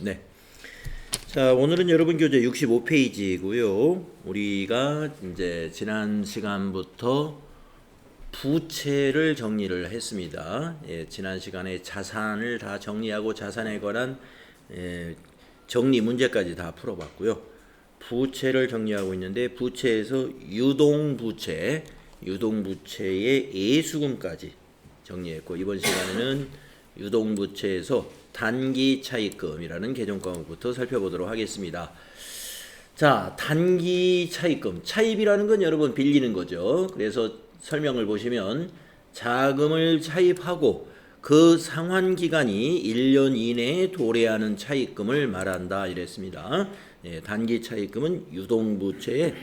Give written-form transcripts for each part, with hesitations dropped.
네. 자, 오늘은 여러분 교재 65페이지고요. 우리가 이제 지난 시간부터 부채를 정리를 했습니다. 지난 시간에 자산을 다 정리하고 자산에 관한 정리 문제까지 다 풀어봤고요. 부채를 정리하고 있는데 부채에서 유동부채의 예수금까지 정리했고, 이번 시간에는 유동부채에서 단기 차입금이라는 개정 과목부터 살펴보도록 하겠습니다. 자, 단기 차입금. 차입이라는 건 여러분 빌리는 거죠. 그래서 설명을 보시면 자금을 차입하고 그 상환 기간이 1년 이내에 도래하는 차입금을 말한다 이랬습니다. 단기 차입금은 유동부채의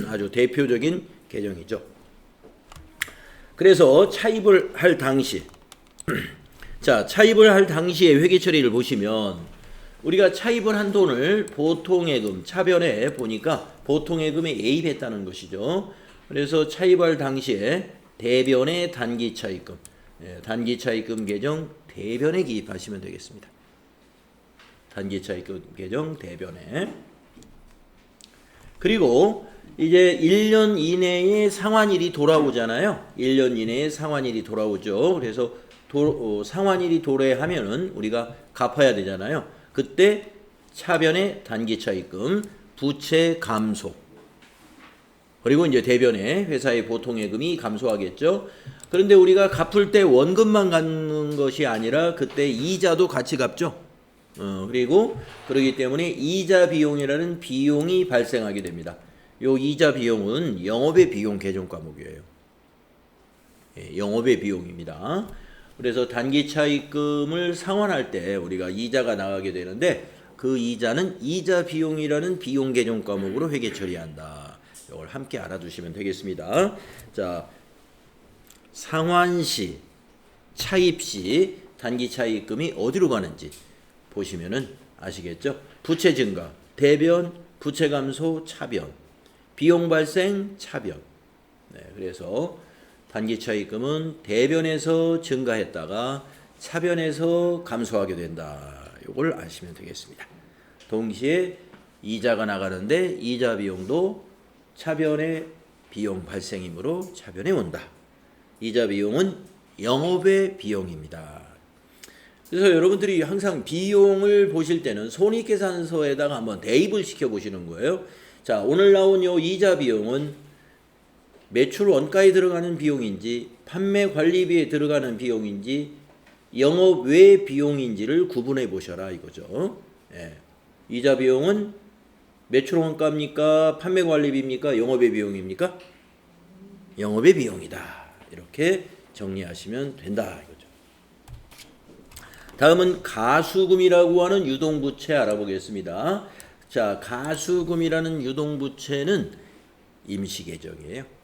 아주 대표적인 개정이죠. 그래서 차입을 할 당시 자, 차입을 할 당시의 회계 처리를 보시면 우리가 차입을 한 돈을 보통예금, 차변에 보니까 보통예금에 예입했다는 것이죠. 그래서 차입할 당시에 대변의 단기 차입금, 단기 차입금 계정 대변에 기입하시면 되겠습니다. 단기 차입금 계정 대변에. 그리고 이제 1년 이내에 상환일이 돌아오잖아요. 1년 이내에 상환일이 돌아오죠. 그래서 상환일이 도래하면은 우리가 갚아야 되잖아요. 그때 차변의 단기 차입금, 부채 감소. 그리고 이제 대변에 회사의 보통예금이 감소하겠죠. 그런데 우리가 갚을 때 원금만 갚는 것이 아니라 그때 이자도 같이 갚죠. 그리고 그러기 때문에 이자 비용이라는 비용이 발생하게 됩니다. 요 이자 비용은 영업의 비용 개정 과목이에요. 영업의 비용입니다. 그래서 단기 차입금을 상환할 때 우리가 이자가 나가게 되는데 그 이자는 이자 비용이라는 비용 개정 과목으로 회계 처리한다. 이걸 함께 알아두시면 되겠습니다. 자, 상환 시, 차입 시 단기 차입금이 어디로 가는지 보시면은 아시겠죠? 부채 증가, 대변, 부채 감소, 차변, 비용 발생, 차변. 그래서 단기 차입금은 대변에서 증가했다가 차변에서 감소하게 된다. 이걸 아시면 되겠습니다. 동시에 이자가 나가는데 이자 비용도 차변의 비용 발생이므로 차변에 온다. 이자 비용은 영업의 비용입니다. 그래서 여러분들이 항상 비용을 보실 때는 손익계산서에다가 한번 대입을 시켜 보시는 거예요. 자, 오늘 나온 요 이자 비용은 매출 원가에 들어가는 비용인지 판매 관리비에 들어가는 비용인지 영업 외 비용인지를 구분해 보셔라 이거죠. 이자 비용은 매출 원가입니까? 판매 관리비입니까? 영업의 비용입니까? 영업의 비용이다. 이렇게 정리하시면 된다 이거죠. 다음은 가수금이라고 하는 유동부채 알아보겠습니다. 자, 가수금이라는 유동부채는 임시계정이에요.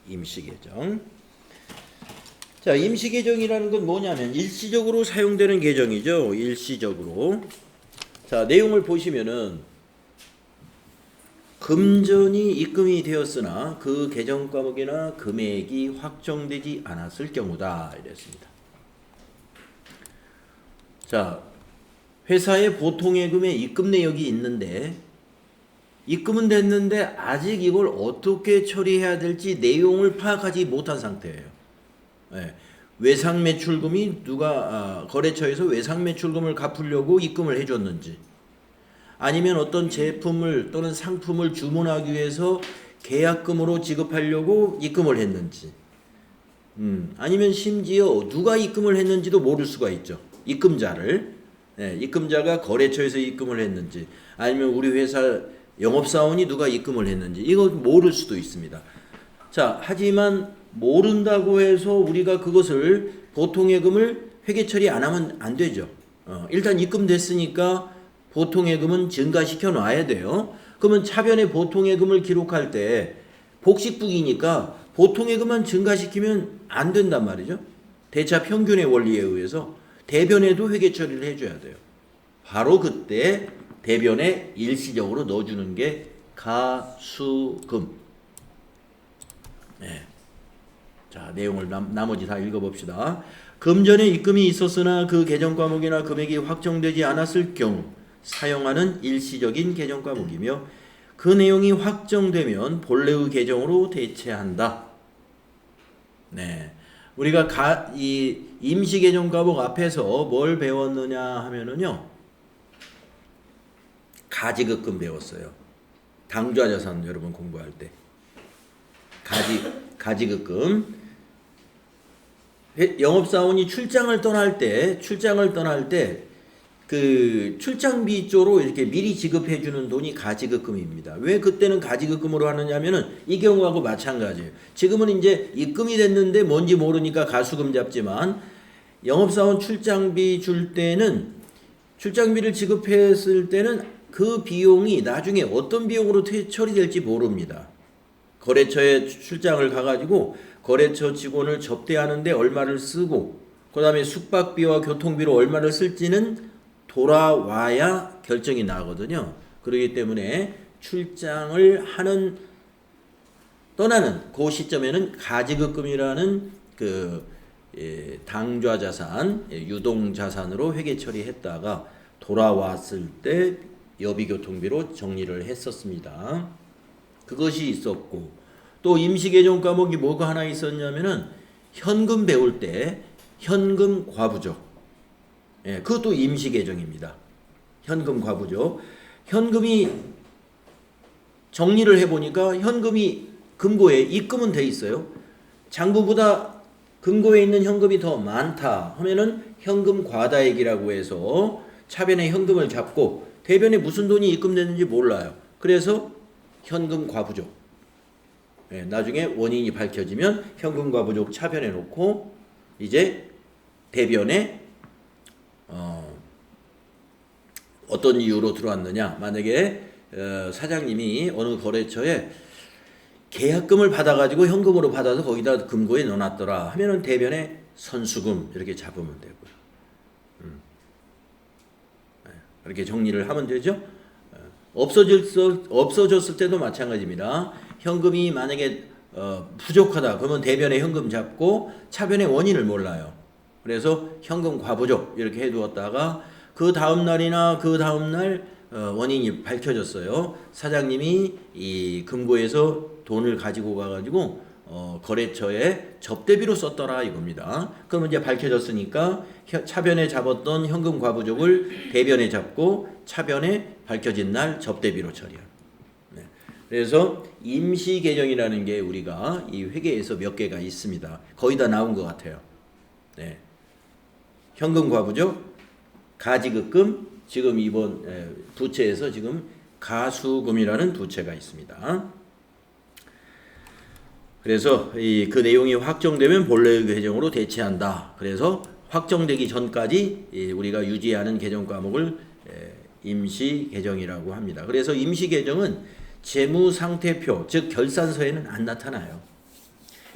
임시계정. 자, 임시계정이라는 건 뭐냐면 일시적으로 사용되는 계정이죠. 일시적으로. 자, 내용을 보시면은 금전이 입금이 되었으나 그 계정 과목이나 금액이 확정되지 않았을 경우다 이랬습니다. 자, 회사의 보통예금에 입금 내역이 있는데 입금은 됐는데 아직 이걸 어떻게 처리해야 될지 내용을 파악하지 못한 상태예요. 외상매출금이 누가 거래처에서 외상매출금을 갚으려고 입금을 해줬는지, 아니면 어떤 제품을 또는 상품을 주문하기 위해서 계약금으로 지급하려고 입금을 했는지, 아니면 심지어 누가 입금을 했는지도 모를 수가 있죠. 입금자를. 입금자가 거래처에서 입금을 했는지, 아니면 우리 회사 영업사원이 누가 입금을 했는지 이거 모를 수도 있습니다. 자, 하지만 모른다고 해서 우리가 그것을 보통예금을 회계 처리 안 하면 안 되죠. 일단 입금됐으니까 보통예금은 증가시켜 놔야 돼요. 그러면 차변에 보통예금을 기록할 때 복식북이니까 보통예금만 증가시키면 안 된단 말이죠. 대차 평균의 원리에 의해서 대변에도 회계 처리를 해줘야 돼요. 바로 그때 대변에 일시적으로 넣어주는 게 가수금. 자, 내용을 나머지 다 읽어봅시다. 금전에 입금이 있었으나 그 계정 과목이나 금액이 확정되지 않았을 경우 사용하는 일시적인 계정 과목이며 그 내용이 확정되면 본래의 계정으로 대체한다. 네. 우리가 이 임시 계정 과목 앞에서 뭘 배웠느냐 하면은요. 가지급금 배웠어요. 당좌자산 여러분 공부할 때. 가지급금. 영업사원이 출장을 떠날 때 그 출장비 쪽으로 이렇게 미리 지급해 주는 돈이 가지급금입니다. 왜 그때는 가지급금으로 하느냐면은 이 경우하고 마찬가지예요. 지금은 이제 입금이 됐는데 뭔지 모르니까 가수금 잡지만 영업사원 출장비 줄 때는 출장비를 지급했을 때는 그 비용이 나중에 어떤 비용으로 처리될지 모릅니다. 거래처에 출장을 가가지고 거래처 직원을 접대하는데 얼마를 쓰고 그 다음에 숙박비와 교통비로 얼마를 쓸지는 돌아와야 결정이 나거든요. 그렇기 때문에 출장을 떠나는 그 시점에는 가지급금이라는 그 당좌자산, 유동자산으로 회계 처리했다가 돌아왔을 때 여비교통비로 정리를 했었습니다. 그것이 있었고 또 임시계정 과목이 뭐가 하나 있었냐면은 현금 배울 때 현금 과부족. 그것도 임시계정입니다. 현금 과부족. 현금이 정리를 해보니까 현금이 금고에 입금은 돼 있어요. 장부보다 금고에 있는 현금이 더 많다 하면은 현금 과다액이라고 해서 차변에 현금을 잡고 대변에 무슨 돈이 입금됐는지 몰라요. 그래서 현금 과부족. 나중에 원인이 밝혀지면 현금 과부족 차변에 놓고 이제 대변에 어떤 이유로 들어왔느냐. 만약에 사장님이 어느 거래처에 계약금을 받아가지고 현금으로 받아서 거기다 금고에 넣어놨더라 하면은 대변에 선수금 이렇게 잡으면 되고요. 이렇게 정리를 하면 되죠. 없어졌을 때도 마찬가지입니다. 현금이 만약에 부족하다 그러면 대변에 현금 잡고 차변의 원인을 몰라요. 그래서 현금 과부족 이렇게 해두었다가 그 다음 날이나 그 다음 날 원인이 밝혀졌어요. 사장님이 이 금고에서 돈을 가지고 가가지고 거래처에 접대비로 썼더라 이겁니다. 그러면 이제 밝혀졌으니까 차변에 잡았던 현금 과부족을 대변에 잡고 차변에 밝혀진 날 접대비로 처리합니다. 네. 그래서 임시계정이라는 게 우리가 이 회계에서 몇 개가 있습니다. 거의 다 나온 것 같아요. 네. 현금 과부족, 가지급금, 지금 이번 부채에서 지금 가수금이라는 부채가 있습니다. 그래서 그 내용이 확정되면 본래의 계정으로 대체한다. 그래서 확정되기 전까지 우리가 유지하는 계정 과목을 임시 계정이라고 합니다. 그래서 임시 계정은 재무상태표, 즉 결산서에는 안 나타나요.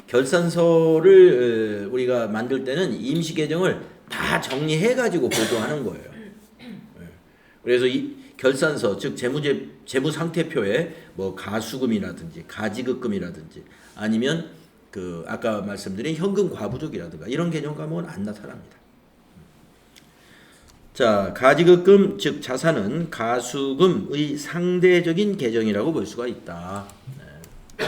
결산서를 우리가 만들 때는 임시 계정을 다 정리해 가지고 보고하는 거예요. 그래서 이 결산서, 즉 재무상태표에 뭐 가수금이라든지 가지급금이라든지 아니면 그 아까 말씀드린 현금 과부족이라든가 이런 계정 과목은 안 나타납니다. 자, 가지급금 즉 자산은 가수금의 상대적인 계정이라고 볼 수가 있다. 네.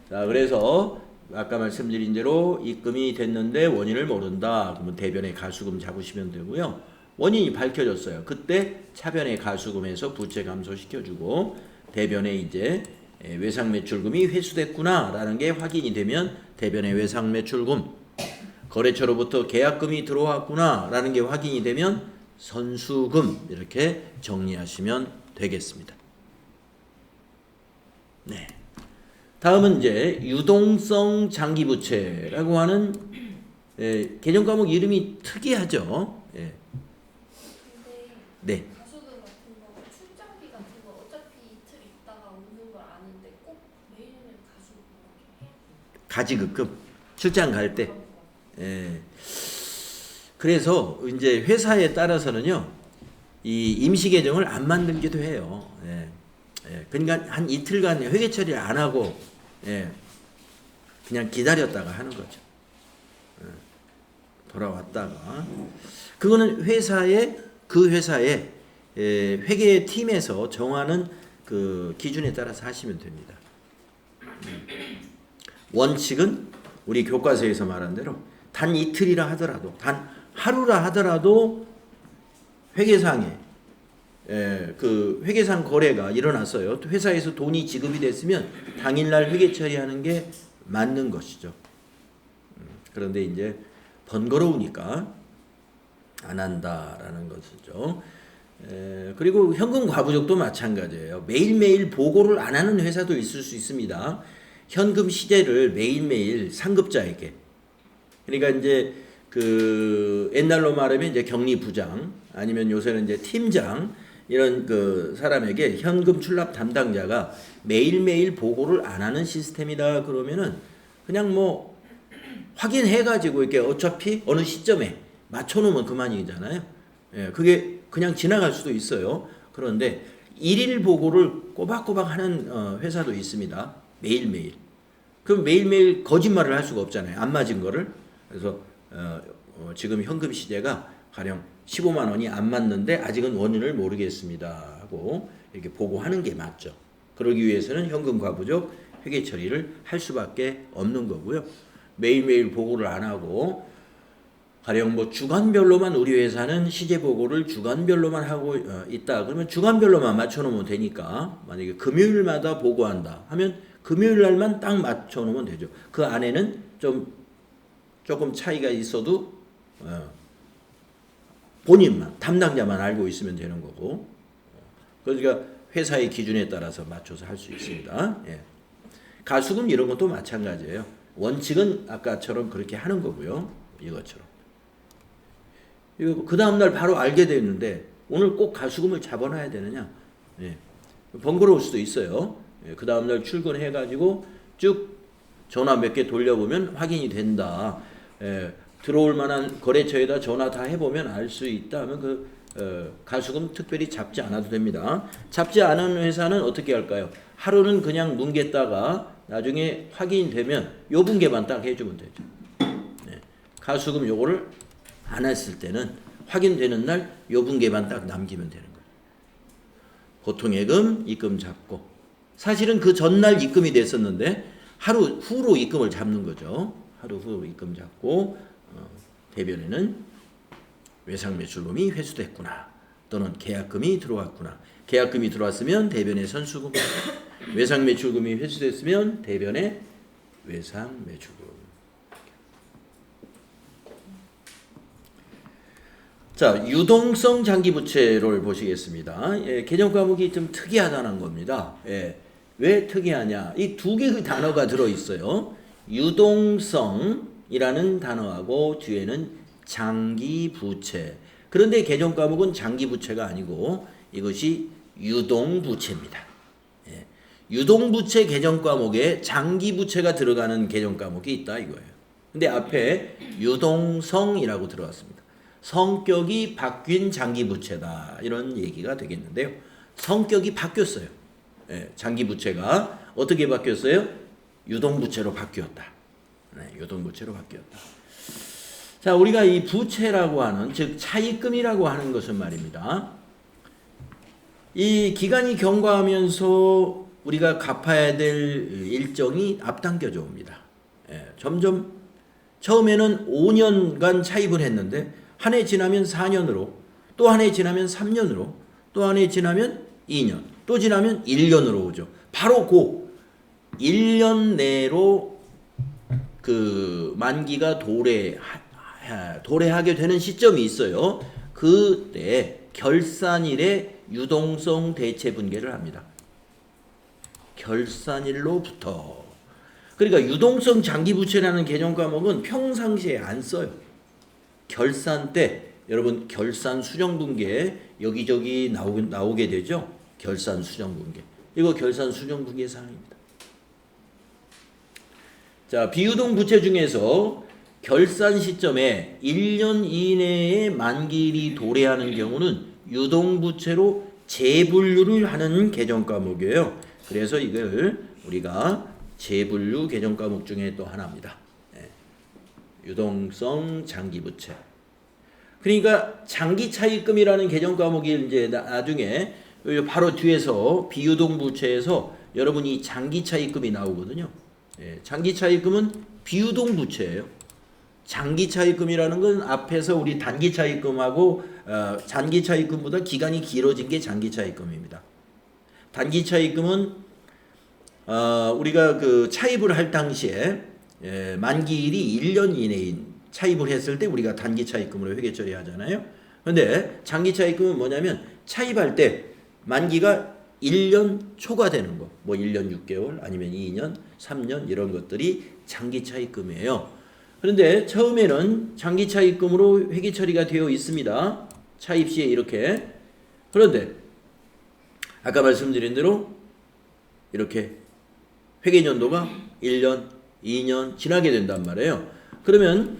자, 그래서 아까 말씀드린 대로 입금이 됐는데 원인을 모른다. 그러면 대변에 가수금 잡으시면 되고요. 원인이 밝혀졌어요. 그때 차변에 가수금에서 부채 감소시켜주고 대변에 이제 외상매출금이 회수됐구나라는 게 확인이 되면 대변에 외상매출금, 거래처로부터 계약금이 들어왔구나라는 게 확인이 되면 선수금 이렇게 정리하시면 되겠습니다. 네. 다음은 이제 유동성 장기부채라고 하는 개정 과목 이름이 특이하죠. 예. 네. 가수금 같은 거, 출장비 같은 거 어차피 이틀 있다가 오는 걸 아는데 꼭 매일매일 가수금 이렇게 해? 가지급금 출장 갈 때. 예. 그래서 이제 회사에 따라서는요, 이 임시 계정을 안 만들기도 해요. 예. 예. 그러니까 한 이틀간 회계 처리를 안 하고, 예. 그냥 기다렸다가 하는 거죠. 예. 돌아왔다가 그거는 그 회사의 회계 팀에서 정하는 그 기준에 따라서 하시면 됩니다. 원칙은 우리 교과서에서 말한 대로 단 이틀이라 하더라도 단 하루라 하더라도 회계상에 그 회계상 거래가 일어났어요. 회사에서 돈이 지급이 됐으면 당일날 회계 처리하는 게 맞는 것이죠. 그런데 이제 번거로우니까 안 한다라는 것이죠. 그리고 현금 과부족도 마찬가지예요. 매일매일 보고를 안 하는 회사도 있을 수 있습니다. 현금 시제를 매일매일 상급자에게, 그러니까 이제 그 옛날로 말하면 이제 격리부장 아니면 요새는 이제 팀장 이런 그 사람에게 현금 출납 담당자가 매일매일 보고를 안 하는 시스템이다 그러면은 그냥 뭐 확인해가지고 이렇게 어차피 어느 시점에 맞춰놓으면 그만이잖아요. 그게 그냥 지나갈 수도 있어요. 그런데 일일 보고를 꼬박꼬박 하는 회사도 있습니다. 매일매일. 그럼 매일매일 거짓말을 할 수가 없잖아요. 안 맞은 거를. 그래서 지금 현금 시제가 가령 15만 원이 안 맞는데 아직은 원인을 모르겠습니다 하고 이렇게 보고하는 게 맞죠. 그러기 위해서는 현금 과부족 회계 처리를 할 수밖에 없는 거고요. 매일매일 보고를 안 하고 가령 뭐 주간별로만 우리 회사는 시제 보고를 주간별로만 하고 있다 그러면 주간별로만 맞춰놓으면 되니까, 만약에 금요일마다 보고한다 하면 금요일 날만 딱 맞춰놓으면 되죠. 그 안에는 조금 차이가 있어도 본인만 담당자만 알고 있으면 되는 거고, 그러니까 회사의 기준에 따라서 맞춰서 할 수 있습니다. 가수금 이런 것도 마찬가지예요. 원칙은 아까처럼 그렇게 하는 거고요. 이것처럼. 이거 그 다음날 바로 알게 됐는데 오늘 꼭 가수금을 잡아놔야 되느냐? 번거로울 수도 있어요. 그 다음날 출근해가지고 쭉 전화 몇 개 돌려보면 확인이 된다. 들어올 만한 거래처에다 전화 다 해보면 알 수 있다 하면 가수금 특별히 잡지 않아도 됩니다. 잡지 않은 회사는 어떻게 할까요? 하루는 그냥 뭉갰다가 나중에 확인되면 요 분개만 딱 해주면 되죠. 가수금 요거를 안 했을 때는 확인되는 날 요 분개만 딱 남기면 되는 거예요. 보통예금, 입금 잡고, 사실은 그 전날 입금이 됐었는데 하루 후로 입금을 잡는 거죠. 하루 후로 입금 잡고 대변에는 외상매출금이 회수됐구나 또는 계약금이 들어왔구나. 계약금이 들어왔으면 대변에 선수금, 외상매출금이 회수됐으면 대변에 외상매출금. 자, 유동성 장기부채를 보시겠습니다. 개정 과목이 좀 특이하다는 겁니다. 왜 특이하냐? 이 두 개의 단어가 들어있어요. 유동성이라는 단어하고 뒤에는 장기부채. 그런데 개정 과목은 장기부채가 아니고 이것이 유동부채입니다. 유동부채 개정 과목에 장기부채가 들어가는 개정 과목이 있다 이거예요. 근데 앞에 유동성이라고 들어왔습니다. 성격이 바뀐 장기부채다 이런 얘기가 되겠는데요. 성격이 바뀌었어요. 장기부채가 어떻게 바뀌었어요? 유동부채로 바뀌었다. 유동부채로 바뀌었다. 자, 우리가 이 부채라고 하는, 즉 차입금이라고 하는 것은 말입니다. 이 기간이 경과하면서 우리가 갚아야 될 일정이 앞당겨져 옵니다. 점점 처음에는 5년간 차입을 했는데 한 해 지나면 4년으로, 또 한 해 지나면 3년으로, 또 한 해 지나면 2년, 또 지나면 1년으로 오죠. 바로 그 1년 내로 그 만기가 도래하게 되는 시점이 있어요. 그때 결산일에 유동성 대체 분개를 합니다. 결산일로부터. 그러니까 유동성 장기부채라는 개정 과목은 평상시에 안 써요. 결산 때 여러분 결산 수정분계 여기저기 나오게 되죠. 결산 수정분계. 이거 결산 수정분계 사항입니다. 자, 비유동 부채 중에서 결산 시점에 1년 이내에 만기일이 도래하는 경우는 유동부채로 재분류를 하는 개정 과목이에요. 그래서 이걸 우리가 재분류 개정 과목 중에 또 하나입니다. 유동성 장기부채. 그러니까 장기차입금이라는 개정 과목이 이제 나중에 바로 뒤에서 비유동부채에서 여러분이 장기차입금이 나오거든요. 예, 장기차입금은 비유동부채예요. 장기차입금이라는 건 앞에서 우리 단기차입금하고 단기차입금보다 기간이 길어진 게 장기차입금입니다. 단기차입금은 우리가 그 차입을 할 당시에 만기일이 1년 이내인 차입을 했을 때 우리가 단기차입금으로 회계 처리하잖아요. 그런데 장기차입금은 뭐냐면 차입할 때 만기가 1년 초과되는 거, 뭐 1년 6개월 아니면 2년, 3년 이런 것들이 장기차입금이에요. 그런데 처음에는 장기차입금으로 회계 처리가 되어 있습니다. 차입 시에 이렇게. 그런데 아까 말씀드린 대로 이렇게 회계연도가 1년, 2년 지나게 된단 말이에요. 그러면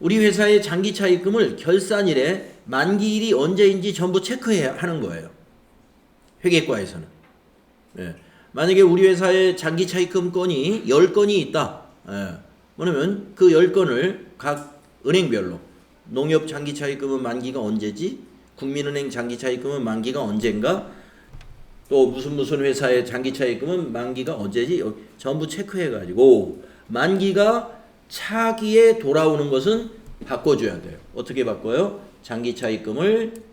우리 회사의 장기차입금을 결산일에 만기일이 언제인지 전부 체크해야 하는 거예요. 회계과에서는. 예. 만약에 우리 회사에 장기차입금 건이 10건이 있다. 예. 그러면 그 10건을 각 은행별로 농협 장기차입금은 만기가 언제지? 국민은행 장기차입금은 만기가 언젠가? 또 무슨 회사의 장기차입금은 만기가 언제지? 전부 체크해가지고 만기가 차기에 돌아오는 것은 바꿔줘야 돼요. 어떻게 바꿔요? 장기차입금을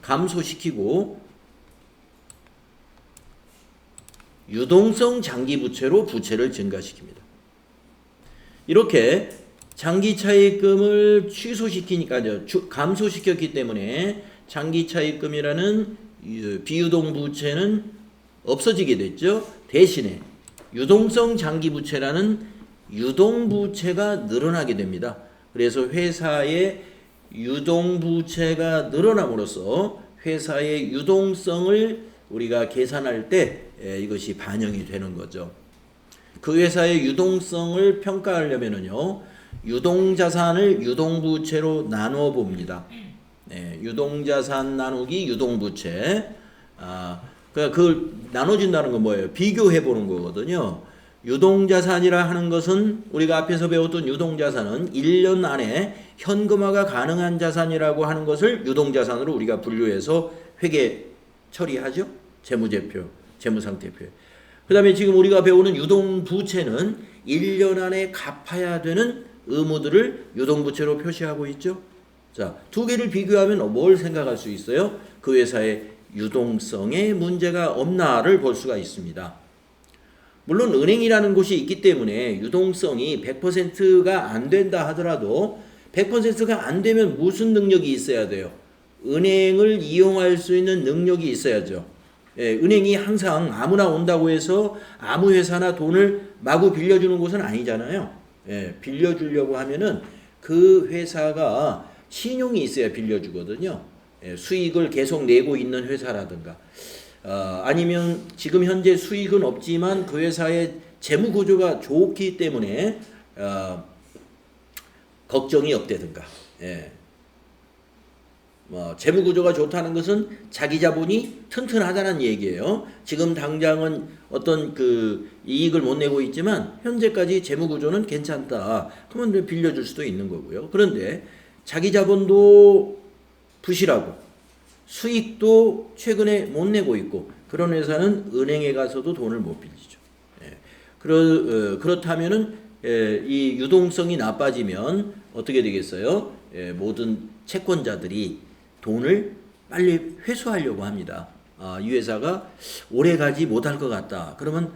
감소시키고 유동성 장기부채로 부채를 증가시킵니다. 이렇게 장기차입금을 감소시켰기 때문에 장기차입금이라는 비유동부채는 없어지게 됐죠. 대신에 유동성 장기부채라는 유동부채가 늘어나게 됩니다. 그래서 회사의 유동부채가 늘어남으로써 회사의 유동성을 우리가 계산할 때 이것이 반영이 되는 거죠. 그 회사의 유동성을 평가하려면은요, 유동자산을 유동부채로 나누어 봅니다. 유동자산 나누기 유동부채. 그걸 나눠준다는 건 뭐예요? 비교해 보는 거거든요. 유동자산이라 하는 것은 우리가 앞에서 배웠던 유동자산은 1년 안에 현금화가 가능한 자산이라고 하는 것을 유동자산으로 우리가 분류해서 회계 처리하죠. 재무제표, 재무상태표. 그 다음에 지금 우리가 배우는 유동부채는 1년 안에 갚아야 되는 의무들을 유동부채로 표시하고 있죠. 자, 두 개를 비교하면 뭘 생각할 수 있어요? 그 회사의 유동성에 문제가 없나를 볼 수가 있습니다. 물론 은행이라는 곳이 있기 때문에 유동성이 100%가 안 된다 하더라도 100%가 안 되면 무슨 능력이 있어야 돼요? 은행을 이용할 수 있는 능력이 있어야죠. 은행이 항상 아무나 온다고 해서 아무 회사나 돈을 마구 빌려주는 곳은 아니잖아요. 빌려주려고 하면은 그 회사가 신용이 있어야 빌려주거든요. 수익을 계속 내고 있는 회사라든가 아니면 지금 현재 수익은 없지만 그 회사의 재무 구조가 좋기 때문에 걱정이 없다든가. 재무 구조가 좋다는 것은 자기 자본이 튼튼하다는 얘기예요. 지금 당장은 어떤 그 이익을 못 내고 있지만 현재까지 재무 구조는 괜찮다. 그러면 빌려줄 수도 있는 거고요. 그런데 자기 자본도 부실하고 수익도 최근에 못 내고 있고 그런 회사는 은행에 가서도 돈을 못 빌리죠. 그렇다면은 이 유동성이 나빠지면 어떻게 되겠어요? 모든 채권자들이 돈을 빨리 회수하려고 합니다. 이 회사가 오래 가지 못할 것 같다. 그러면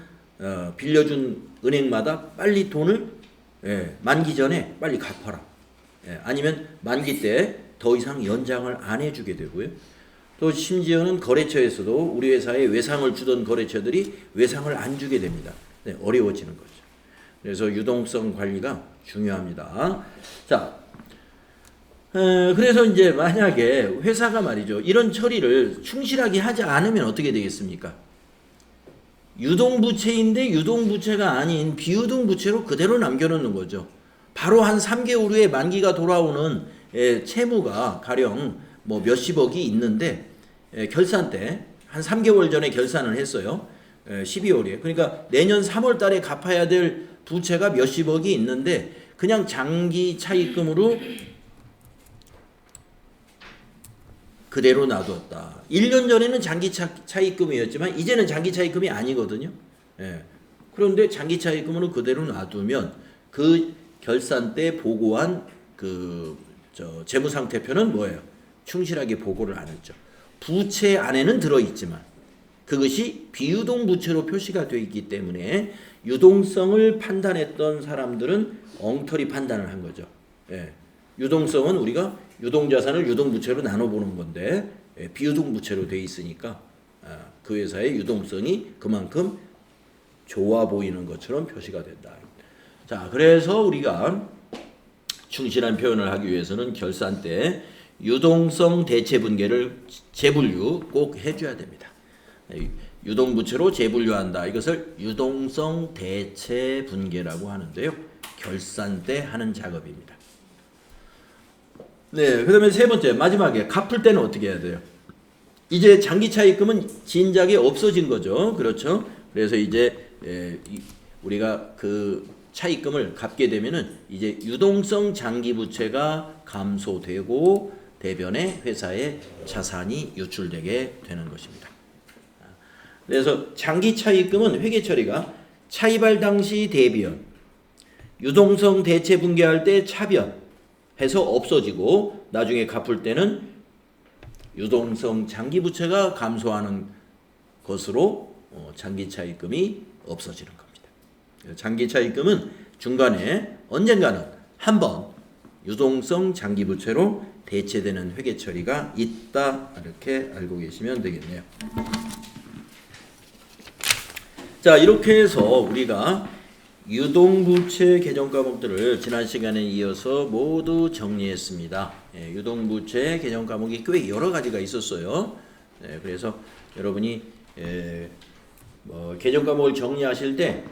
빌려준 은행마다 빨리 돈을 만기 전에 빨리 갚아라. 아니면 만기 때 더 이상 연장을 안 해주게 되고요. 또 심지어는 거래처에서도 우리 회사에 외상을 주던 거래처들이 외상을 안 주게 됩니다. 어려워지는 거죠. 그래서 유동성 관리가 중요합니다. 자, 그래서 이제 만약에 회사가 말이죠. 이런 처리를 충실하게 하지 않으면 어떻게 되겠습니까? 유동부채인데 유동부채가 아닌 비유동부채로 그대로 남겨놓는 거죠. 바로 한 3개월 후에 만기가 돌아오는 채무가 가령 뭐 몇십억이 있는데 결산 때 한 3개월 전에 결산을 했어요. 12월에. 그러니까 내년 3월 달에 갚아야 될 부채가 몇십억이 있는데 그냥 장기 차입금으로 그대로 놔뒀다. 1년 전에는 장기 차입금이었지만 이제는 장기 차입금이 아니거든요. 예. 그런데 장기 차입금으로 그대로 놔두면 그 결산 때 보고한 재무상태표는 뭐예요? 충실하게 보고를 안 했죠. 부채 안에는 들어있지만 그것이 비유동 부채로 표시가 되어 있기 때문에 유동성을 판단했던 사람들은 엉터리 판단을 한 거죠. 예. 유동성은 우리가 유동자산을 유동부채로 나눠보는 건데 비유동부채로 되어 있으니까 그 회사의 유동성이 그만큼 좋아 보이는 것처럼 표시가 된다. 자, 그래서 우리가 충실한 표현을 하기 위해서는 결산 때 유동성 대체 분계를 재분류 꼭 해줘야 됩니다. 유동부채로 재분류한다. 이것을 유동성 대체 분계라고 하는데요. 결산 때 하는 작업입니다. 네, 그다음에 세 번째 마지막에 갚을 때는 어떻게 해야 돼요? 이제 장기 차입금은 진작에 없어진 거죠. 그렇죠? 그래서 이제 우리가 그 차입금을 갚게 되면은 이제 유동성 장기 부채가 감소되고 대변에 회사의 자산이 유출되게 되는 것입니다. 그래서 장기 차입금은 회계 처리가 차입할 당시 대변, 유동성 대체 분계할 때 차변 해서 없어지고 나중에 갚을 때는 유동성 장기 부채가 감소하는 것으로 장기 차입금이 없어지는 겁니다. 장기 차입금은 중간에 언젠가는 한번 유동성 장기 부채로 대체되는 회계 처리가 있다. 이렇게 알고 계시면 되겠네요. 자, 이렇게 해서 우리가 유동부채 개정 과목들을 지난 시간에 이어서 모두 정리했습니다. 유동부채 개정 과목이 꽤 여러 가지가 있었어요. 그래서 여러분이 개정 과목을 정리하실 때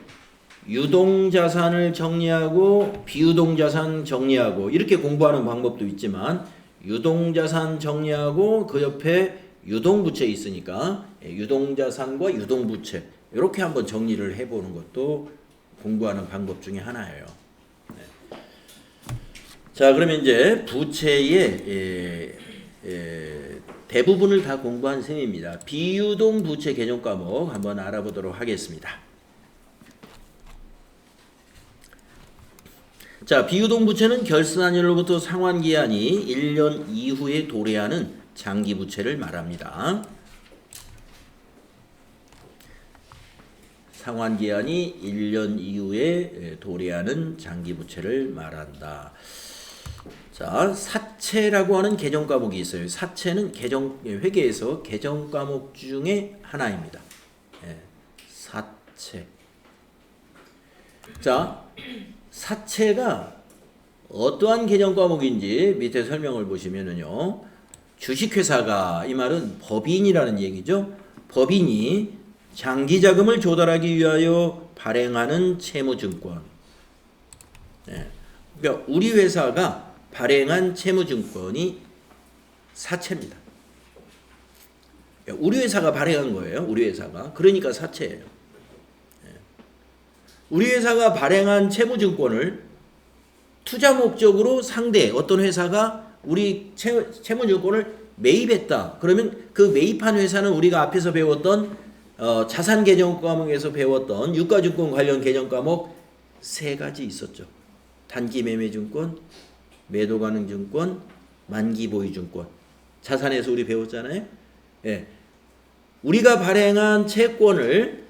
유동자산을 정리하고 비유동자산 정리하고 이렇게 공부하는 방법도 있지만 유동자산 정리하고 그 옆에 유동부채 있으니까 유동자산과 유동부채 이렇게 한번 정리를 해보는 것도 공부하는 방법 중에 하나예요. 네. 자, 그러면 이제 부채의 대부분을 다 공부한 셈입니다. 비유동 부채 개정 과목 한번 알아보도록 하겠습니다. 자, 비유동 부채는 결산일로부터 상환기한이 1년 이후에 도래하는 장기 부채를 말합니다. 상환기한이 1년 이후에 도래하는 장기부채를 말한다. 자, 사채라고 하는 개정 과목이 있어요. 사채는 회계에서 개정 과목 중에 하나입니다. 사채. 자, 사채가 어떠한 개정 과목인지 밑에 설명을 보시면은요. 주식회사가, 이 말은 법인이라는 얘기죠. 법인이 장기자금을 조달하기 위하여 발행하는 채무증권. 그러니까 우리 회사가 발행한 채무증권이 사채입니다. 우리 회사가 발행한 거예요. 우리 회사가. 그러니까 사채예요. 우리 회사가 발행한 채무증권을 투자 목적으로 상대 어떤 회사가 우리 채무증권을 매입했다. 그러면 그 매입한 회사는 우리가 앞에서 배웠던 자산 개정 과목에서 배웠던 유가증권 관련 개정 과목 세 가지 있었죠. 단기 매매증권, 매도 가능 증권, 만기 보유 증권. 자산에서 우리 배웠잖아요. 우리가 발행한 채권을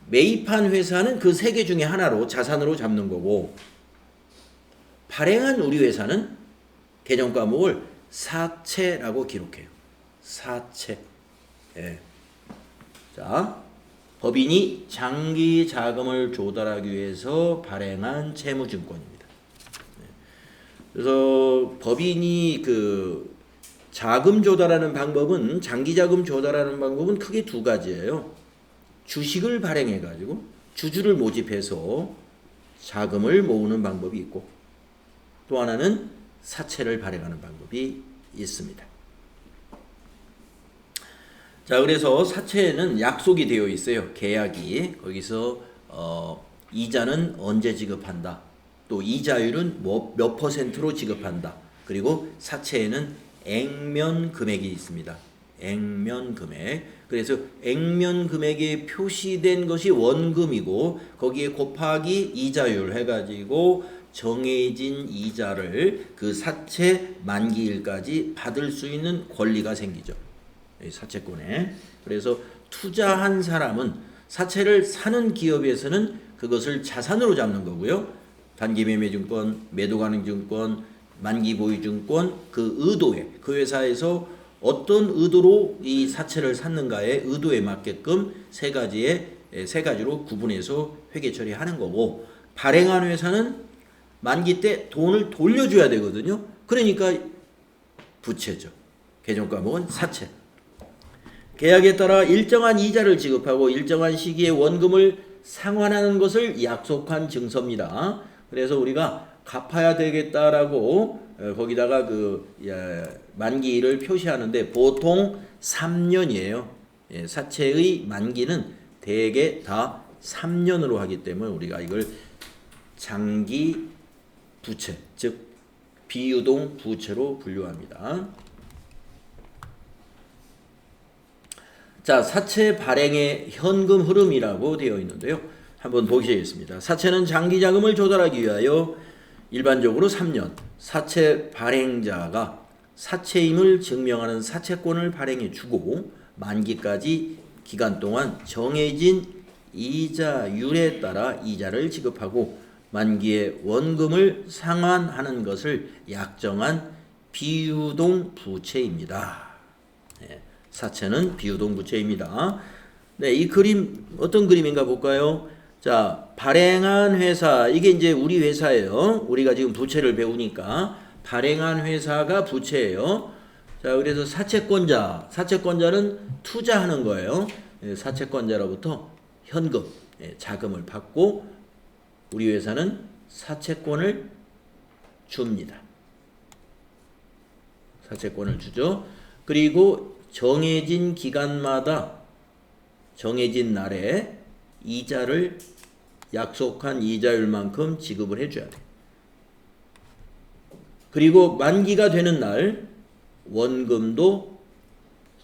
매입한 회사는 그 세 개 중에 하나로 자산으로 잡는 거고, 발행한 우리 회사는 개정 과목을 사채라고 기록해요. 사채. 자, 법인이 장기 자금을 조달하기 위해서 발행한 채무증권입니다. 그래서 법인이 그 자금 조달하는 방법은, 장기 자금 조달하는 방법은 크게 두 가지예요. 주식을 발행해 가지고 주주를 모집해서 자금을 모으는 방법이 있고, 또 하나는 사채를 발행하는 방법이 있습니다. 자, 그래서 사채에는 약속이 되어 있어요. 계약이. 거기서 이자는 언제 지급한다. 또 이자율은 몇 퍼센트로 지급한다. 그리고 사채에는 액면 금액이 있습니다. 액면 금액. 그래서 액면 금액에 표시된 것이 원금이고 거기에 곱하기 이자율 해가지고 정해진 이자를 그 사채 만기일까지 받을 수 있는 권리가 생기죠. 사채권에. 그래서 투자한 사람은 사채를 사는 기업에서는 그것을 자산으로 잡는 거고요. 단기매매증권, 매도가능증권, 만기보유증권 그 의도에 그 회사에서 어떤 의도로 이 사채를 샀는가의 의도에 맞게끔 세 가지로 구분해서 회계 처리하는 거고 발행한 회사는 만기 때 돈을 돌려줘야 되거든요. 그러니까 부채죠. 개정과목은 사채. 계약에 따라 일정한 이자를 지급하고 일정한 시기에 원금을 상환하는 것을 약속한 증서입니다. 그래서 우리가 갚아야 되겠다라고 거기다가 그 만기를 표시하는데 보통 3년이에요. 사채의 만기는 대개 다 3년으로 하기 때문에 우리가 이걸 장기 부채, 즉 비유동 부채로 분류합니다. 자, 사채 발행의 현금 흐름이라고 되어 있는데요. 한번 보시겠습니다. 사채는 장기 자금을 조달하기 위하여 일반적으로 3년 사채 발행자가 사채임을 증명하는 사채권을 발행해 주고 만기까지 기간 동안 정해진 이자율에 따라 이자를 지급하고 만기에 원금을 상환하는 것을 약정한 비유동 부채입니다. 네, 사채는 비유동 부채입니다. 네, 이 그림 어떤 그림인가 볼까요? 자, 발행한 회사, 이게 이제 우리 회사예요. 우리가 지금 부채를 배우니까 발행한 회사가 부채예요. 자, 그래서 사채권자는 투자하는 거예요. 사채권자로부터 현금, 자금을 받고 우리 회사는 사채권을 줍니다. 사채권을 주죠. 그리고 정해진 기간마다 정해진 날에 이자를 약속한 이자율만큼 지급을 해줘야 돼. 그리고 만기가 되는 날 원금도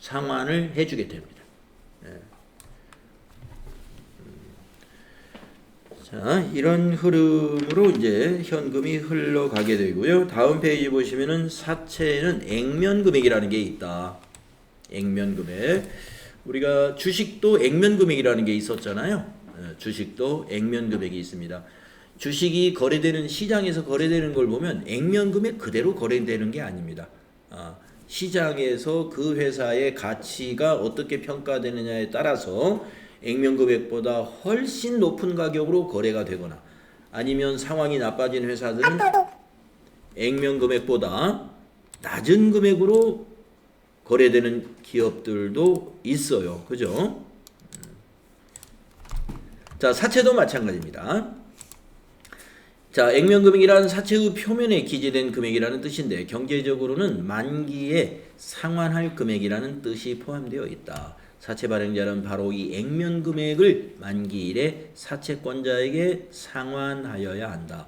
상환을 해주게 됩니다. 자, 이런 흐름으로 이제 현금이 흘러가게 되고요. 다음 페이지 보시면은 사채에는 액면금액이라는 게 있다. 액면금액. 우리가 주식도 액면금액이라는 게 있었잖아요. 주식도 액면금액이 있습니다. 주식이 거래되는 시장에서 거래되는 걸 보면 액면금액 그대로 거래되는 게 아닙니다. 시장에서 그 회사의 가치가 어떻게 평가되느냐에 따라서 액면금액보다 훨씬 높은 가격으로 거래가 되거나 아니면 상황이 나빠진 회사들은 액면금액보다 낮은 금액으로 거래되는 기업들도 있어요. 그죠? 자, 사채도 마찬가지입니다. 자, 액면금액이라는 사채의 표면에 기재된 금액이라는 뜻인데 경제적으로는 만기에 상환할 금액이라는 뜻이 포함되어 있다. 사채 발행자는 바로 이 액면금액을 만기일에 사채권자에게 상환하여야 한다.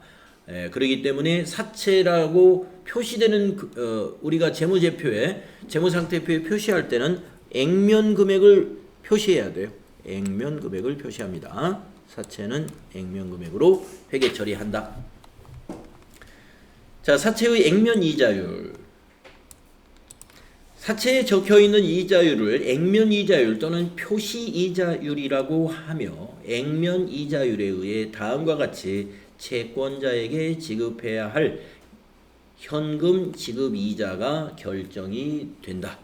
그렇기 때문에 사채라고 표시되는 우리가 재무제표에 재무상태표에 표시할 때는 액면금액을 표시해야 돼요. 액면금액을 표시합니다. 사채는 액면금액으로 회계 처리한다. 자, 사채의 액면 이자율. 사채에 적혀있는 이자율을 액면 이자율 또는 표시 이자율이라고 하며 액면 이자율에 의해 다음과 같이 채권자에게 지급해야 할 현금 지급 이자가 결정이 된다.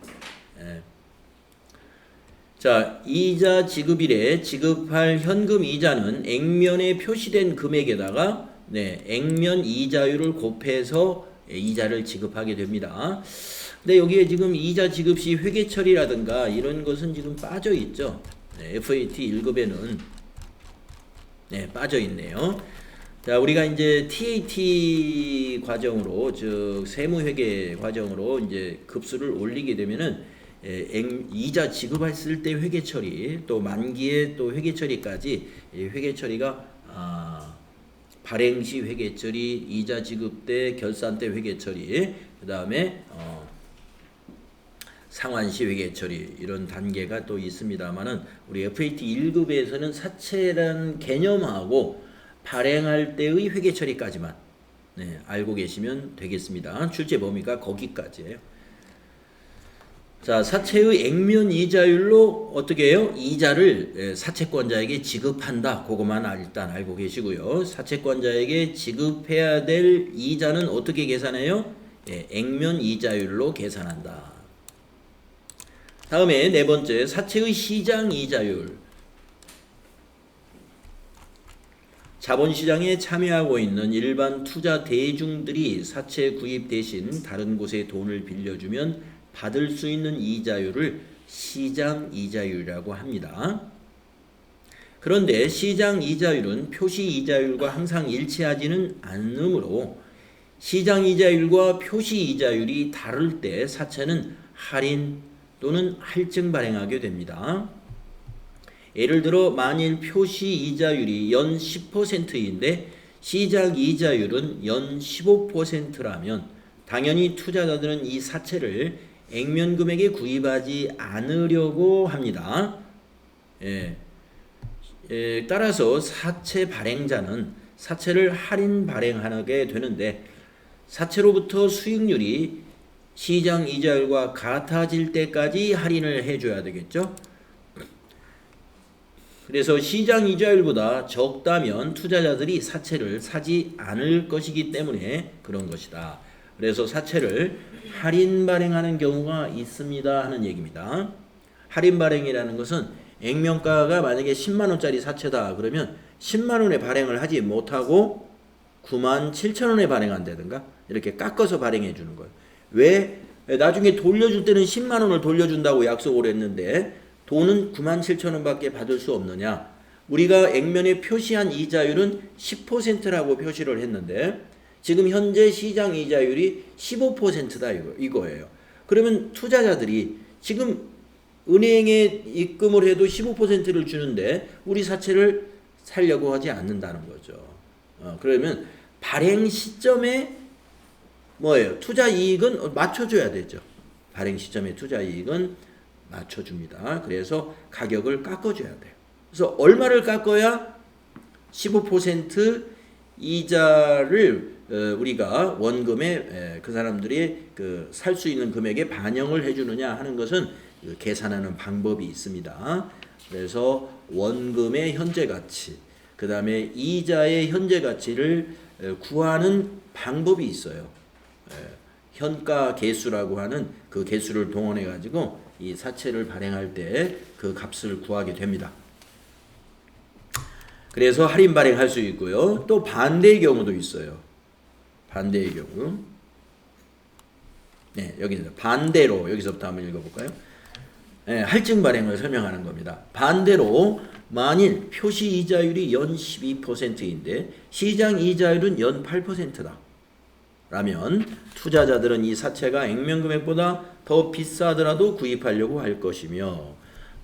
자, 이자 지급일에 지급할 현금 이자는 액면에 표시된 금액에다가 액면 이자율을 곱해서 이자를 지급하게 됩니다. 근데 여기에 지금 이자 지급 시 회계 처리라든가 이런 것은 지금 빠져 있죠. FAT 1급에는 빠져 있네요. 자, 우리가 이제 TAT 과정으로, 즉 세무회계 과정으로 이제 급수를 올리게 되면은 이자 지급했을 때 회계 처리, 또 만기에 또 회계 처리까지 회계 처리가 발행 시 회계 처리, 이자 지급 때, 결산 때 회계 처리, 그 다음에 상환 시 회계 처리 이런 단계가 또 있습니다만은 우리 FAT 1급에서는 사채라는 개념하고 발행할 때의 회계 처리까지만 알고 계시면 되겠습니다. 출제 범위가 거기까지예요. 자, 사채의 액면 이자율로 어떻게 해요? 이자를 사채권자에게 지급한다. 그것만 일단 알고 계시고요. 사채권자에게 지급해야 될 이자는 어떻게 계산해요? 액면 이자율로 계산한다. 다음에 네 번째, 사채의 시장 이자율. 자본시장에 참여하고 있는 일반 투자 대중들이 사채 구입 대신 다른 곳에 돈을 빌려주면 받을 수 있는 이자율을 시장 이자율이라고 합니다. 그런데 시장 이자율은 표시 이자율과 항상 일치하지는 않으므로 시장 이자율과 표시 이자율이 다를 때 사채는 할인 또는 할증 발행하게 됩니다. 예를 들어 만일 표시 이자율이 연 10%인데 시장 이자율은 연 15%라면 당연히 투자자들은 이 사채를 액면 금액에 구입하지 않으려고 합니다. 따라서 사채 발행자는 사채를 할인 발행하게 되는데 사채로부터 수익률이 시장 이자율과 같아질 때까지 할인을 해줘야 되겠죠. 그래서 시장 이자율보다 적다면 투자자들이 사채를 사지 않을 것이기 때문에 그런 것이다. 그래서 사채를 할인 발행하는 경우가 있습니다 하는 얘기입니다. 할인 발행이라는 것은 액면가가 만약에 10만원짜리 사채다 그러면 10만원에 발행을 하지 못하고 97,000원에 발행한다든가 이렇게 깎아서 발행해 주는 거예요. 왜? 나중에 돌려줄 때는 10만원을 돌려준다고 약속을 했는데 돈은 97,000원밖에 받을 수 없느냐? 우리가 액면에 표시한 이자율은 10%라고 표시를 했는데 지금 현재 시장 이자율이 15%다 이거예요. 그러면 투자자들이 지금 은행에 입금을 해도 15%를 주는데 우리 사채를 살려고 하지 않는다는 거죠. 그러면 발행 시점에 뭐예요? 투자 이익은 맞춰줘야 되죠. 발행 시점에 투자 이익은 맞춰줍니다. 그래서 가격을 깎아줘야 돼요. 그래서 얼마를 깎아야 15% 이자를 우리가 원금에 그 사람들이 살 수 있는 금액에 반영을 해주느냐 하는 것은 계산하는 방법이 있습니다. 그래서 원금의 현재 가치, 그 다음에 이자의 현재 가치를 구하는 방법이 있어요. 현가 계수라고 하는 그 계수를 동원해 가지고 이 사채를 발행할 때 그 값을 구하게 됩니다. 그래서 할인 발행할 수 있고요. 또 반대의 경우도 있어요. 반대의 경우. 네, 여기서 반대로 여기서부터 한번 읽어볼까요? 네, 할증 발행을 설명하는 겁니다. 반대로 만일 표시 이자율이 연 12%인데 시장 이자율은 연 8%다. 라면 투자자들은 이 사채가 액면 금액보다 더 비싸더라도 구입하려고 할 것이며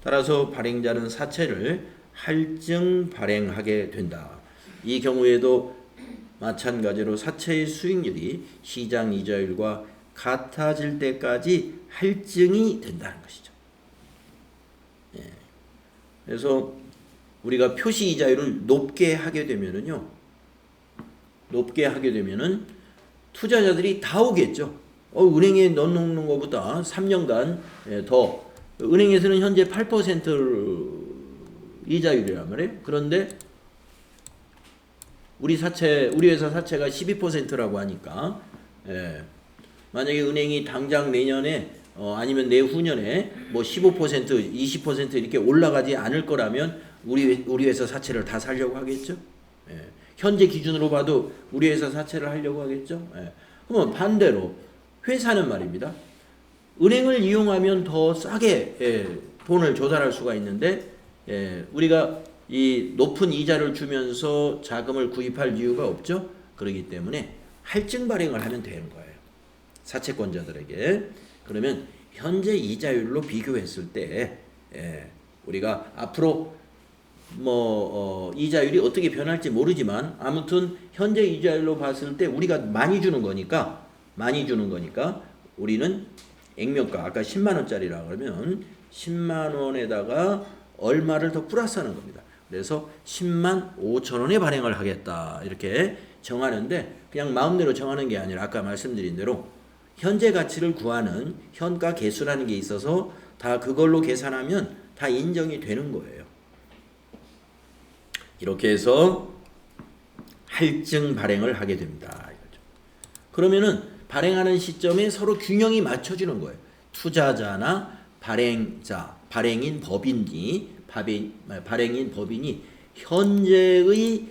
따라서 발행자는 사채를 할증 발행하게 된다. 이 경우에도 마찬가지로 사채의 수익률이 시장 이자율과 같아질 때까지 할증이 된다는 것이죠. 그래서 우리가 표시 이자율을 높게 하게 되면은요, 투자자들이 다 오겠죠. 은행에 넣어놓는 것보다 3년간 더, 은행에서는 현재 8% 이자율이란 말이에요. 그런데 우리 회사 사채가 12%라고 하니까, 만약에 은행이 당장 내년에 아니면 내후년에 뭐 15%, 20% 이렇게 올라가지 않을 거라면 우리 회사 사채를 다 살려고 하겠죠. 현재 기준으로 봐도 우리 회사 사채를 하려고 하겠죠. 그러면 반대로 회사는 말입니다. 은행을 이용하면 더 싸게 돈을 조달할 수가 있는데 우리가 이 높은 이자를 주면서 자금을 구입할 이유가 없죠. 그렇기 때문에 할증 발행을 하면 되는 거예요. 사채권자들에게. 그러면 현재 이자율로 비교했을 때 우리가 앞으로 이자율이 어떻게 변할지 모르지만 아무튼 현재 이자율로 봤을 때 우리가 많이 주는 거니까 우리는 액면가 아까 10만 원짜리라 그러면 10만 원에다가 얼마를 더 플러스하는 겁니다. 그래서 10만 5천 원에 발행을 하겠다 이렇게 정하는데 그냥 마음대로 정하는 게 아니라 아까 말씀드린 대로 현재 가치를 구하는 현가 계수라는 게 있어서 다 그걸로 계산하면 다 인정이 되는 거예요. 이렇게 해서 할증 발행을 하게 됩니다. 이거죠. 그러면은 발행하는 시점에 서로 균형이 맞춰지는 거예요. 투자자나 발행자, 발행인 법인이 현재의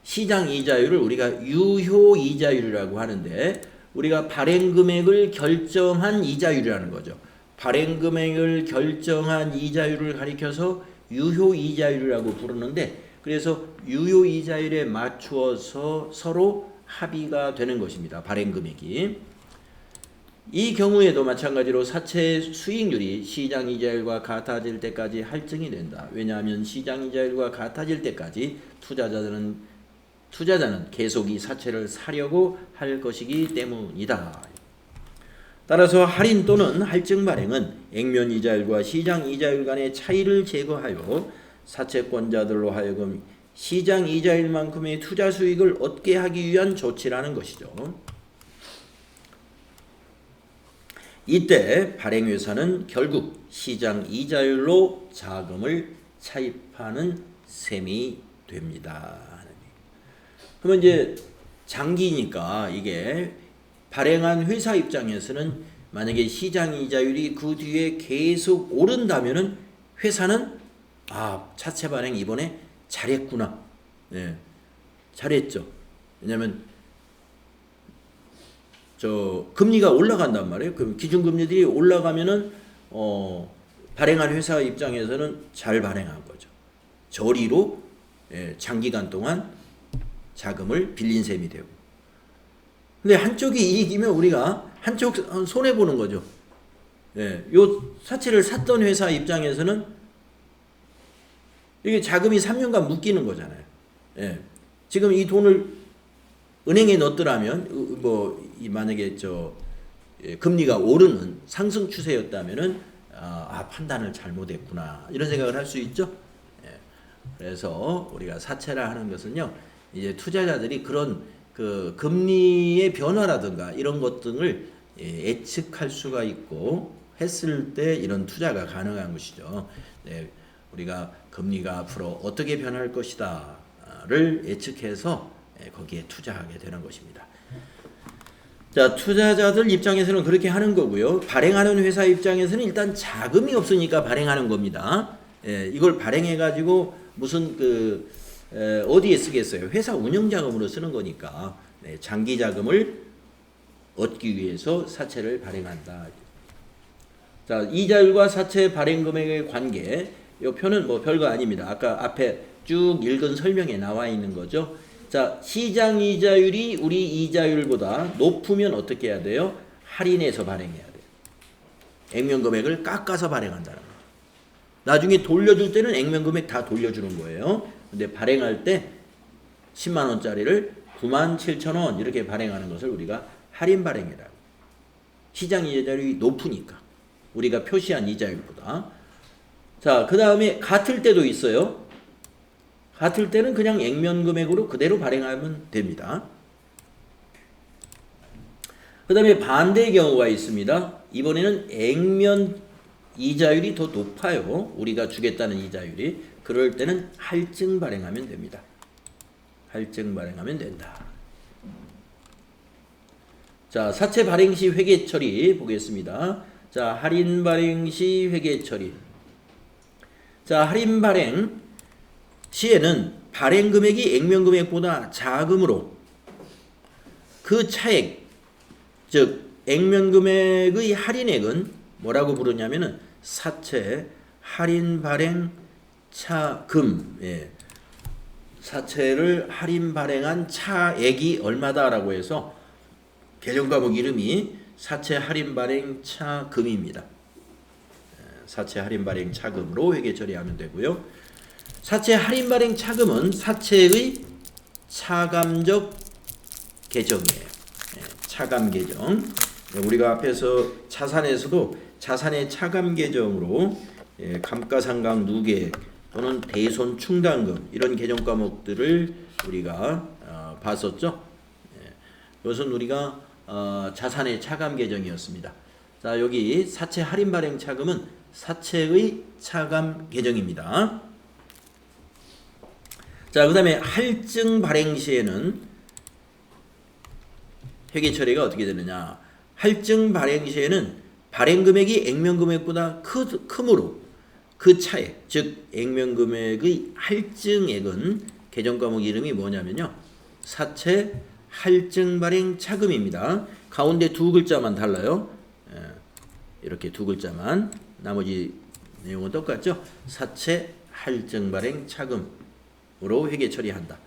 시장 이자율을 우리가 유효 이자율이라고 하는데 우리가 발행 금액을 결정한 이자율이라는 거죠. 발행 금액을 결정한 이자율을 가리켜서 유효 이자율이라고 부르는데 그래서 유효 이자율에 맞추어서 서로 합의가 되는 것입니다. 발행 금액이. 이 경우에도 마찬가지로 사채 수익률이 시장 이자율과 같아질 때까지 할증이 된다. 왜냐하면 시장 이자율과 같아질 때까지 투자자는 계속 이 사채를 사려고 할 것이기 때문이다. 따라서 할인 또는 할증 발행은 액면 이자율과 시장 이자율 간의 차이를 제거하여 사채권자들로 하여금 시장 이자율만큼의 투자 수익을 얻게 하기 위한 조치라는 것이죠. 이때 발행회사는 결국 시장 이자율로 자금을 차입하는 셈이 됩니다. 그러면 이제 장기니까 이게 발행한 회사 입장에서는 만약에 시장 이자율이 그 뒤에 계속 오른다면은 회사는 차채 발행 이번에 잘했구나. 네, 잘했죠. 왜냐면 금리가 올라간단 말이에요. 그럼 기준금리들이 올라가면은 발행한 회사 입장에서는 잘 발행한 거죠. 저리로 장기간 동안 자금을 빌린 셈이 되고. 근데 한쪽이 이익이면 우리가 한쪽 손해 보는 거죠. 요 사채를 샀던 회사 입장에서는 이게 자금이 3년간 묶이는 거잖아요. 지금 이 돈을 은행에 넣었더라면 만약에 금리가 오르는 상승 추세였다면은 판단을 잘못했구나 이런 생각을 할 수 있죠. 그래서 우리가 사채라 하는 것은요, 이제 투자자들이 그런 그 금리의 변화라든가 이런 것 등을 예측할 수가 있고 했을 때 이런 투자가 가능한 것이죠. 우리가 금리가 앞으로 어떻게 변할 것이다를 예측해서 거기에 투자하게 되는 것입니다. 자, 투자자들 입장에서는 그렇게 하는 거고요. 발행하는 회사 입장에서는 일단 자금이 없으니까 발행하는 겁니다. 이걸 발행해 가지고 무슨 어디에 쓰겠어요? 회사 운영 자금으로 쓰는 거니까 장기 자금을 얻기 위해서 사채를 발행한다. 자, 이자율과 사채 발행 금액의 관계. 이 표는 별거 아닙니다. 아까 앞에 쭉 읽은 설명에 나와 있는 거죠. 자, 시장 이자율이 우리 이자율보다 높으면 어떻게 해야 돼요? 할인해서 발행해야 돼요. 액면 금액을 깎아서 발행한다는 거죠. 나중에 돌려줄 때는 액면 금액 다 돌려주는 거예요. 근데 발행할 때 10만 원짜리를 97,000원 이렇게 발행하는 것을 우리가 할인 발행이라고. 시장 이자율이 높으니까. 우리가 표시한 이자율보다. 자, 그 다음에 같을 때도 있어요. 같을 때는 그냥 액면 금액으로 그대로 발행하면 됩니다. 그 다음에 반대의 경우가 있습니다. 이번에는 액면 이자율이 더 높아요. 우리가 주겠다는 이자율이. 그럴 때는 할증 발행하면 됩니다. 할증 발행하면 된다. 자, 사채 발행 시 회계 처리 보겠습니다. 자, 할인 발행 시 회계 처리. 자, 할인 발행 시에는 발행 금액이 액면 금액보다 작으므로 그 차액, 즉 액면 금액의 할인액은 뭐라고 부르냐면은 사채 할인 발행 차금. 사채를 할인 발행한 차액이 얼마다라고 해서 개정 과목 이름이 사채 할인 발행 차금입니다. 사채 할인 발행 차금으로 회계 처리하면 되고요. 사채 할인 발행 차금은 사채의 차감적 계정이에요. 차감 계정. 우리가 앞에서 자산에서도 자산의 차감 계정으로 감가상각 누계 또는 대손 충당금 이런 계정 과목들을 우리가 봤었죠. 이것은 우리가 자산의 차감 계정이었습니다. 자, 여기 사채 할인 발행 차금은 사채의 차감 계정입니다. 자, 그 다음에 할증 발행 시에는 회계 처리가 어떻게 되느냐. 할증 발행 시에는 발행 금액이 액면 금액보다 크므로 그 차액, 즉 액면 금액의 할증액은 계정 과목 이름이 뭐냐면요. 사채 할증 발행 차금입니다. 가운데 두 글자만 달라요. 이렇게 두 글자만. 나머지 내용은 똑같죠. 사채 할증 발행 차금으로 회계 처리한다.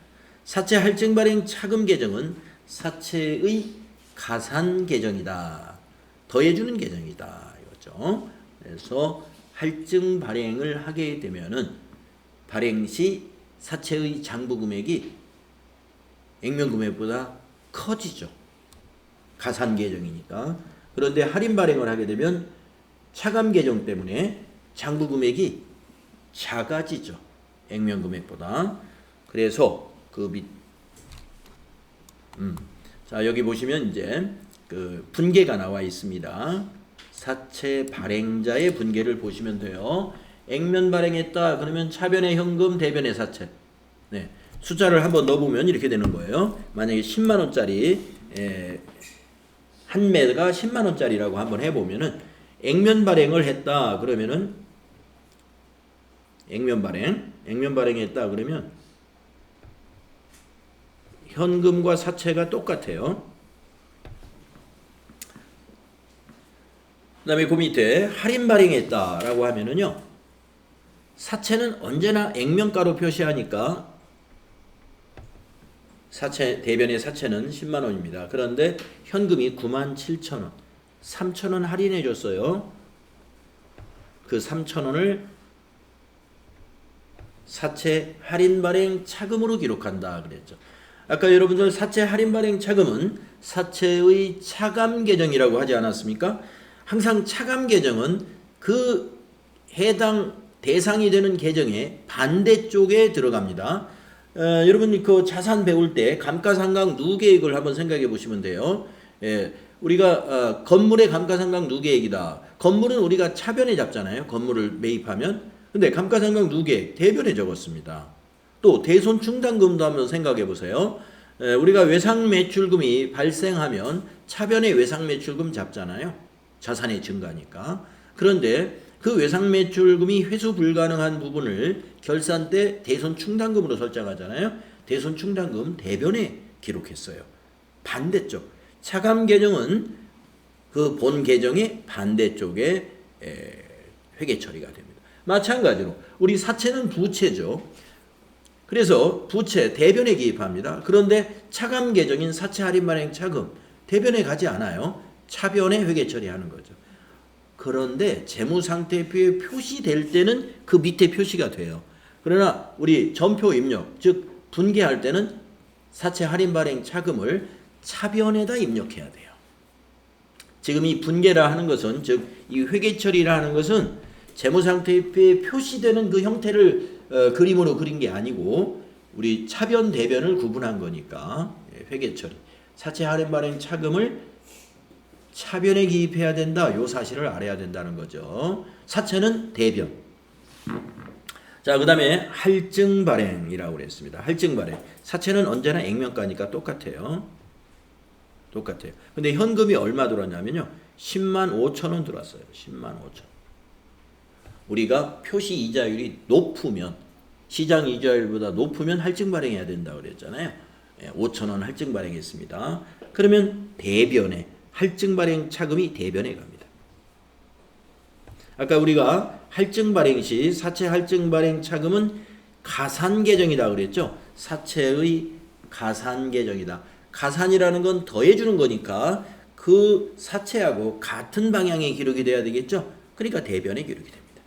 사채 할증 발행 차금 계정은 사채의 가산 계정이다. 더해주는 계정이다. 이거죠. 그래서 할증 발행을 하게 되면은 발행 시 사채의 장부 금액이 액면 금액보다 커지죠. 가산 계정이니까. 그런데 할인 발행을 하게 되면 차감 계정 때문에 장부 금액이 작아지죠. 액면 금액보다. 그래서 자, 여기 보시면 이제 그 분계가 나와 있습니다. 사채 발행자의 분계를 보시면 돼요. 액면 발행했다 그러면 차변의 현금, 대변의 사채. 네. 숫자를 한번 넣어보면 이렇게 되는 거예요. 만약에 10만 원짜리 한 매가 10만 원짜리라고 한번 해보면은 액면 발행을 했다 그러면은 액면 발행했다 그러면 현금과 사채가 똑같아요. 그 다음에 그 밑에 할인 발행했다라고 하면은요. 사채는 언제나 액면가로 표시하니까 대변의 사채는 10만 원입니다. 그런데 현금이 97,000원. 3,000원 할인해 줬어요. 그 3,000원을 사채 할인 발행 차금으로 기록한다 그랬죠. 아까 여러분들 사채 할인 발행 차금은 사채의 차감 계정이라고 하지 않았습니까? 항상 차감 계정은 그 해당 대상이 되는 계정의 반대쪽에 들어갑니다. 여러분 그 자산 배울 때 감가상각 누계액을 한번 생각해 보시면 돼요. 우리가 건물의 감가상각 누계액이다. 건물은 우리가 차변에 잡잖아요. 건물을 매입하면. 근데 감가상각 누계액 대변에 적었습니다. 또 대손 충당금도 한번 생각해 보세요. 우리가 외상 매출금이 발생하면 차변에 외상 매출금 잡잖아요. 자산의 증가니까. 그런데 그 외상 매출금이 회수 불가능한 부분을 결산 때 대손 충당금으로 설정하잖아요. 대손 충당금 대변에 기록했어요. 반대쪽. 차감 계정은 그 본 계정의 반대쪽에 회계 처리가 됩니다. 마찬가지로 우리 사채는 부채죠. 그래서 부채 대변에 기입합니다. 그런데 차감 계정인 사채 할인 발행 차금 대변에 가지 않아요. 차변에 회계 처리하는 거죠. 그런데 재무상태표에 표시될 때는 그 밑에 표시가 돼요. 그러나 우리 전표 입력, 즉 분계할 때는 사채 할인 발행 차금을 차변에다 입력해야 돼요. 지금 이 분계라 하는 것은, 즉 이 회계 처리라 하는 것은 재무상태표에 표시되는 그 형태를 그림으로 그린 게 아니고 우리 차변 대변을 구분한 거니까 회계 처리. 사채 할인 발행 차금을 차변에 기입해야 된다. 요 사실을 알아야 된다는 거죠. 사채는 대변. 자, 그 다음에 할증 발행이라고 그랬습니다. 할증 발행. 사채는 언제나 액면가니까 똑같아요. 근데 현금이 얼마 들어왔냐면요. 10만 5천 원 들어왔어요. 10만 5천. 우리가 표시 이자율이 높으면, 시장 이자율보다 높으면 할증 발행해야 된다고 그랬잖아요. 5천 원 할증 발행했습니다. 그러면 대변에 할증 발행 차금이 대변에 갑니다. 아까 우리가 할증 발행 시 사채 할증 발행 차금은 가산 계정이다 그랬죠. 사채의 가산 계정이다. 가산이라는 건 더해주는 거니까 그 사채하고 같은 방향의 기록이 돼야 되겠죠. 그러니까 대변에 기록이 됩니다.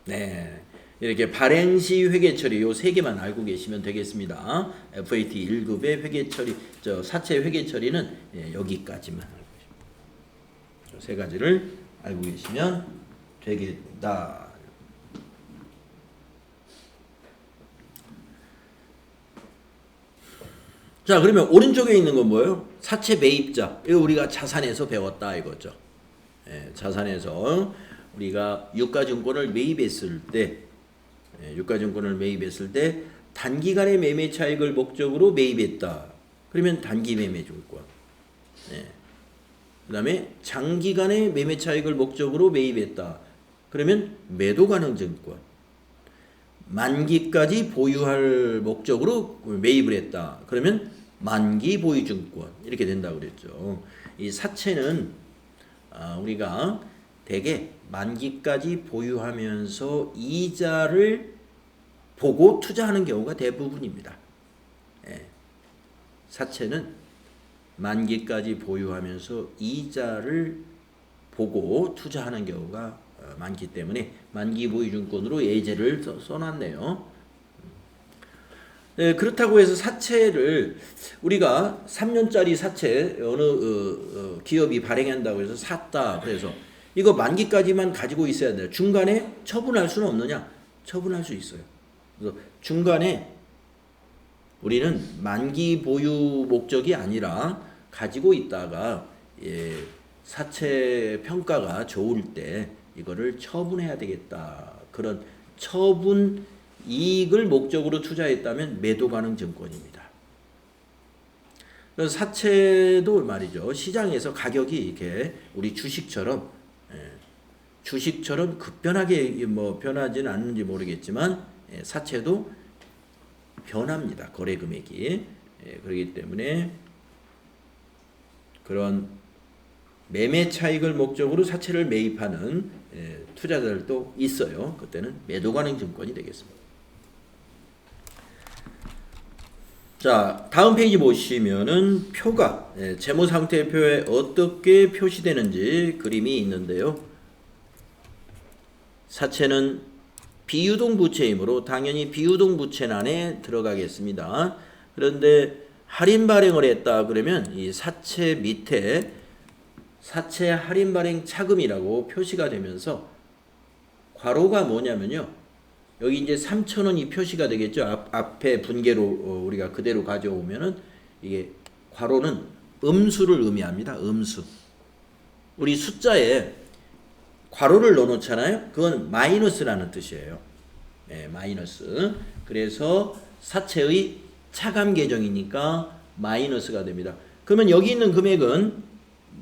네. 이렇게 발행 시 회계 처리 요 세 개만 알고 계시면 되겠습니다. FAT 1급의 회계 처리, 사채 회계 처리는 여기까지만 알고 계십니다. 세 가지를 알고 계시면 되겠다. 자, 그러면 오른쪽에 있는 건 뭐예요? 사채 매입자. 이거 우리가 자산에서 배웠다 이거죠. 자산에서 우리가 유가증권을 매입했을 때, 유가증권을 매입했을 때 단기간의 매매 차익을 목적으로 매입했다. 그러면 단기 매매증권. 그 다음에 장기간의 매매 차익을 목적으로 매입했다. 그러면 매도 가능 증권. 만기까지 보유할 목적으로 매입을 했다. 그러면 만기 보유 증권. 이렇게 된다고 그랬죠. 이 사채는 우리가 대개 만기까지 보유하면서 이자를 보고 투자하는 경우가 대부분입니다. 사채는 만기까지 보유하면서 이자를 보고 투자하는 경우가 많기 때문에 만기 보유증권으로 예제를 써놨네요. 그렇다고 해서 사채를 우리가 3년짜리 사채 어느 기업이 발행한다고 해서 샀다. 그래서 이거 만기까지만 가지고 있어야 돼요. 중간에 처분할 수는 없느냐? 처분할 수 있어요. 그래서 중간에 우리는 만기 보유 목적이 아니라 가지고 있다가 사채 평가가 좋을 때 이거를 처분해야 되겠다. 그런 처분 이익을 목적으로 투자했다면 매도 가능 증권입니다. 그래서 사채도 말이죠. 시장에서 가격이 이렇게 우리 주식처럼 급변하게 변하지는 않는지 모르겠지만 사채도 변합니다. 거래 금액이. 그렇기 때문에 그런 매매 차익을 목적으로 사채를 매입하는 투자자들도 있어요. 그때는 매도 가능 증권이 되겠습니다. 자, 다음 페이지 보시면은 표가 재무상태표에 어떻게 표시되는지 그림이 있는데요. 사채는 비유동 부채이므로 당연히 비유동 부채란에 들어가겠습니다. 그런데 할인 발행을 했다 그러면 이 사채 밑에 사채 할인 발행 차금이라고 표시가 되면서 괄호가 뭐냐면요. 여기 이제 3,000원이 표시가 되겠죠. 앞에 분계로 우리가 그대로 가져오면은 이게 괄호는 음수를 의미합니다. 음수. 우리 숫자에 괄호를 넣어놓잖아요. 그건 마이너스라는 뜻이에요. 마이너스. 그래서 사채의 차감 계정이니까 마이너스가 됩니다. 그러면 여기 있는 금액은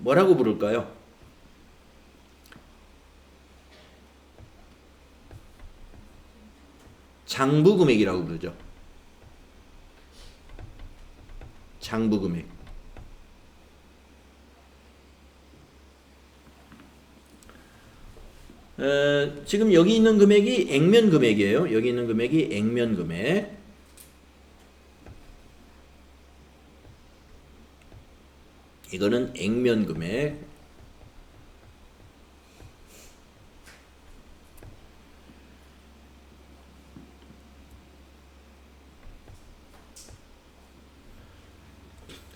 뭐라고 부를까요? 장부 금액이라고 부르죠. 장부 금액. 지금 여기 있는 금액이 액면 금액이에요. 여기 있는 금액이 액면 금액. 이거는 액면 금액.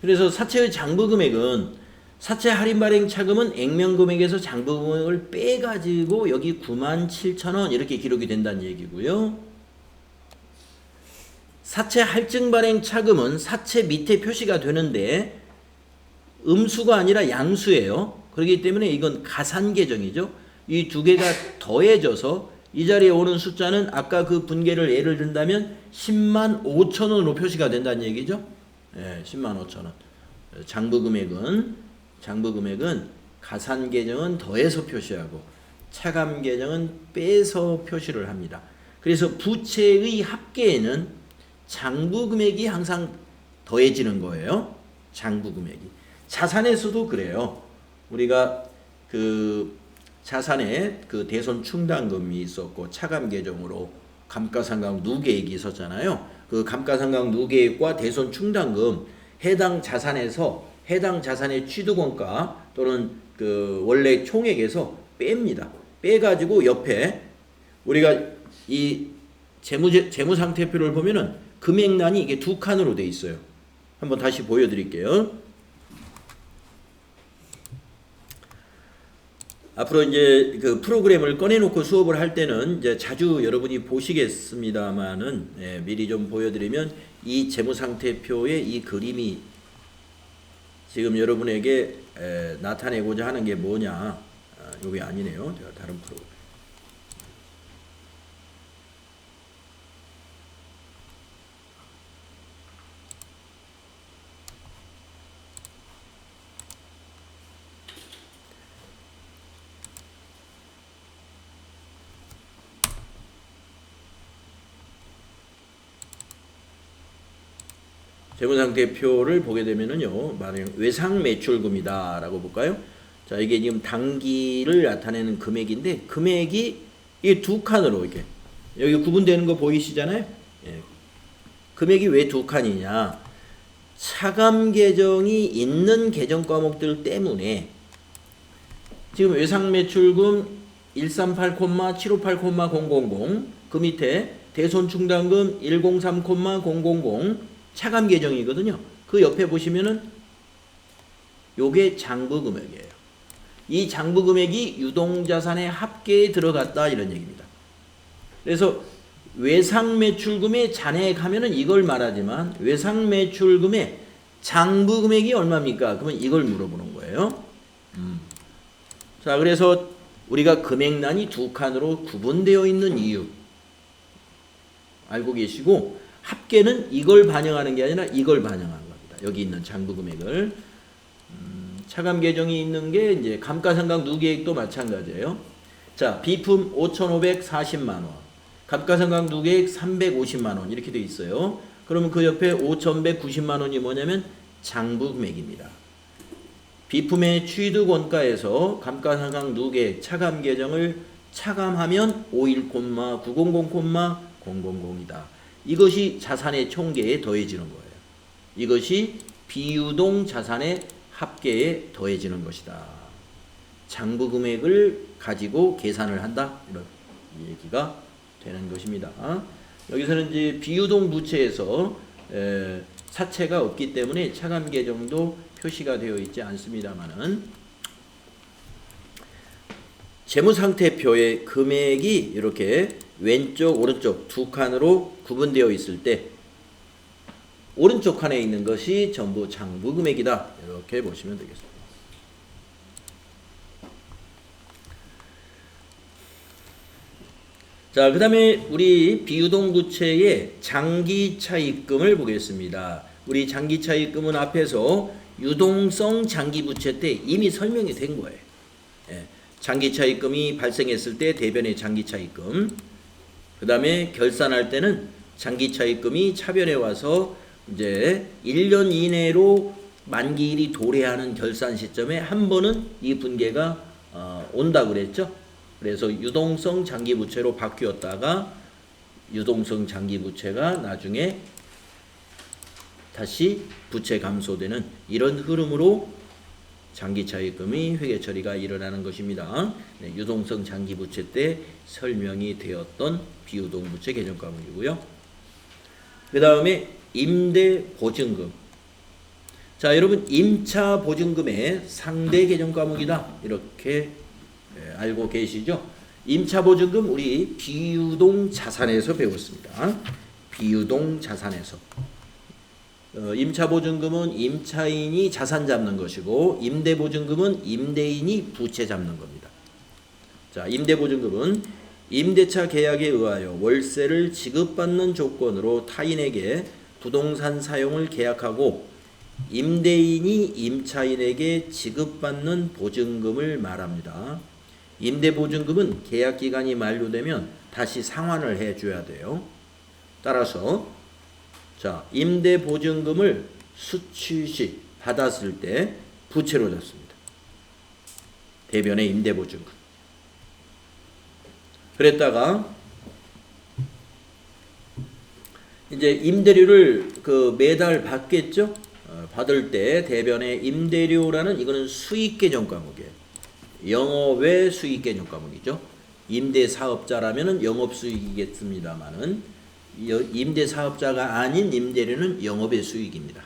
그래서 사채의 장부 금액은 사채 할인 발행 차금은 액면 금액에서 장부 금액을 빼가지고 여기 97,000원 이렇게 기록이 된다는 얘기고요. 사채 할증 발행 차금은 사채 밑에 표시가 되는데 음수가 아니라 양수예요. 그렇기 때문에 이건 가산 계정이죠. 이 두 개가 더해져서 이 자리에 오는 숫자는 아까 그 분계를 예를 든다면 105,000원으로 표시가 된다는 얘기죠. 105,000원. 장부 금액은 가산 계정은 더해서 표시하고 차감 계정은 빼서 표시를 합니다. 그래서 부채의 합계에는 장부 금액이 항상 더해지는 거예요. 장부 금액이. 자산에서도 그래요. 우리가 그 자산에 그 대손 충당금이 있었고 차감 계정으로 감가상각 누계액이 있었잖아요. 그 감가상각 누계액과 대손 충당금 해당 자산에서 해당 자산의 취득원가 또는 그 원래 총액에서 뺍니다. 빼가지고 옆에 우리가 이 재무 상태표를 보면은 금액란이 이게 두 칸으로 돼 있어요. 한번 다시 보여드릴게요. 앞으로 이제 그 프로그램을 꺼내놓고 수업을 할 때는 이제 자주 여러분이 보시겠습니다만은 미리 좀 보여드리면 이 재무상태표의 이 그림이 지금 여러분에게 나타내고자 하는 게 뭐냐? 이게 아니네요. 제가 다른 프로그램. 재무상태표를 보게 되면은요, 만약 외상 매출금이다라고 볼까요? 자, 이게 지금 당기를 나타내는 금액인데, 금액이 이 두 칸으로 이렇게 여기 구분되는 거 보이시잖아요? 예. 금액이 왜 두 칸이냐? 차감 계정이 있는 계정 과목들 때문에 지금 외상 매출금 138,758,000 그 밑에 대손충당금 103,000 차감 계정이거든요. 그 옆에 보시면은 요게 장부 금액이에요. 이 장부 금액이 유동자산의 합계에 들어갔다 이런 얘기입니다. 그래서 외상 매출금의 잔액 하면은 이걸 말하지만 외상 매출금의 장부 금액이 얼마입니까? 그러면 이걸 물어보는 거예요. 자, 그래서 우리가 금액란이 두 칸으로 구분되어 있는 이유 알고 계시고, 합계는 이걸 반영하는 게 아니라 이걸 반영하는 겁니다. 여기 있는 장부 금액을. 차감 계정이 있는 게 이제 감가상각 누계액도 마찬가지예요. 자, 비품 5,540만 원, 감가상각 누계액 350만 원 이렇게 돼 있어요. 그러면 그 옆에 5,190만 원이 뭐냐면 장부 금액입니다. 비품의 취득 원가에서 감가상각 누계액 차감 계정을 차감하면 51,900,000이다. 이것이 자산의 총계에 더해지는 거예요. 이것이 비유동 자산의 합계에 더해지는 것이다. 장부 금액을 가지고 계산을 한다. 이런 얘기가 되는 것입니다. 여기서는 이제 비유동 부채에서 사채가 없기 때문에 차감 계정도 표시가 되어 있지 않습니다만은 재무상태표의 금액이 이렇게 왼쪽 오른쪽 두 칸으로 구분되어 있을 때 오른쪽 칸에 있는 것이 전부 장부 금액이다. 이렇게 보시면 되겠습니다. 자, 그 다음에 우리 비유동 부채의 장기 차입금을 보겠습니다. 우리 장기 차입금은 앞에서 유동성 장기 부채 때 이미 설명이 된 거예요. 예, 장기 차입금이 발생했을 때 대변의 장기 차입금, 그 다음에 결산할 때는 장기 차입금이 차변에 와서 이제 1년 이내로 만기일이 도래하는 결산 시점에 한 번은 이 분계가 온다 그랬죠. 그래서 유동성 장기 부채로 바뀌었다가 유동성 장기 부채가 나중에 다시 부채 감소되는 이런 흐름으로 장기 차입금이 회계 처리가 일어나는 것입니다. 네, 유동성 장기 부채 때 설명이 되었던 비유동 부채 개정 과목이고요. 그 다음에 임대 보증금. 자, 여러분 임차 보증금의 상대 개정 과목이다. 이렇게 알고 계시죠? 임차 보증금 우리 비유동 자산에서 배웠습니다. 비유동 자산에서. 임차 보증금은 임차인이 자산 잡는 것이고 임대 보증금은 임대인이 부채 잡는 겁니다. 자, 임대 보증금은 임대차 계약에 의하여 월세를 지급받는 조건으로 타인에게 부동산 사용을 계약하고 임대인이 임차인에게 지급받는 보증금을 말합니다. 임대 보증금은 계약 기간이 만료되면 다시 상환을 해줘야 돼요. 따라서 자, 임대 보증금을 수취시 받았을 때 부채로 잡습니다. 대변의 임대 보증금. 그랬다가 이제 임대료를 그 매달 받겠죠. 받을 때 대변의 임대료라는 이거는 수익 개정 과목이에요. 영업외 수익 개정 과목이죠. 임대 사업자라면은 영업 수익이겠습니다만은 임대 사업자가 아닌 임대료는 영업의 수익입니다.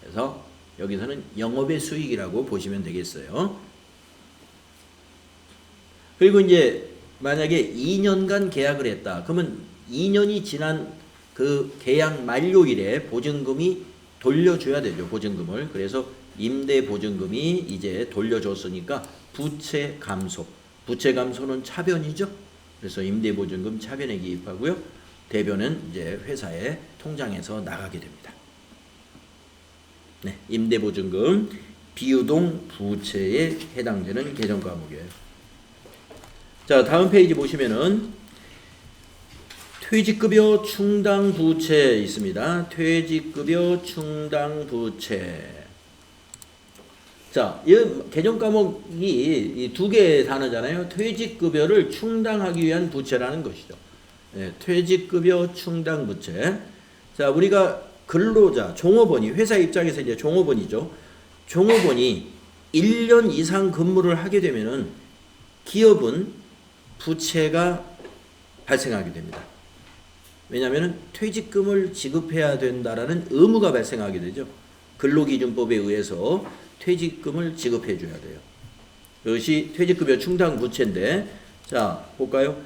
그래서 여기서는 영업의 수익이라고 보시면 되겠어요. 그리고 이제 만약에 2년간 계약을 했다. 그러면 2년이 지난 그 계약 만료일에 보증금이 돌려줘야 되죠. 보증금을. 그래서 임대 보증금이 이제 돌려줬으니까 부채 감소. 부채 감소는 차변이죠. 그래서 임대 보증금 차변에 기입하고요. 대변은 이제 회사의 통장에서 나가게 됩니다. 네, 임대 보증금 비유동 부채에 해당되는 개정 과목이에요. 자, 다음 페이지 보시면은 퇴직급여 충당 부채 있습니다. 퇴직급여 충당 부채. 자, 이 개정 과목이 이 두 개의 단어잖아요. 퇴직급여를 충당하기 위한 부채라는 것이죠. 네, 퇴직급여 충당 부채. 자, 우리가 근로자, 종업원이 회사 입장에서 이제 종업원이죠. 종업원이 1년 이상 근무를 하게 되면은 기업은 부채가 발생하게 됩니다. 왜냐하면 퇴직금을 지급해야 된다라는 의무가 발생하게 되죠. 근로기준법에 의해서 퇴직금을 지급해 줘야 돼요. 그것이 퇴직급여 충당 부채인데, 자 볼까요?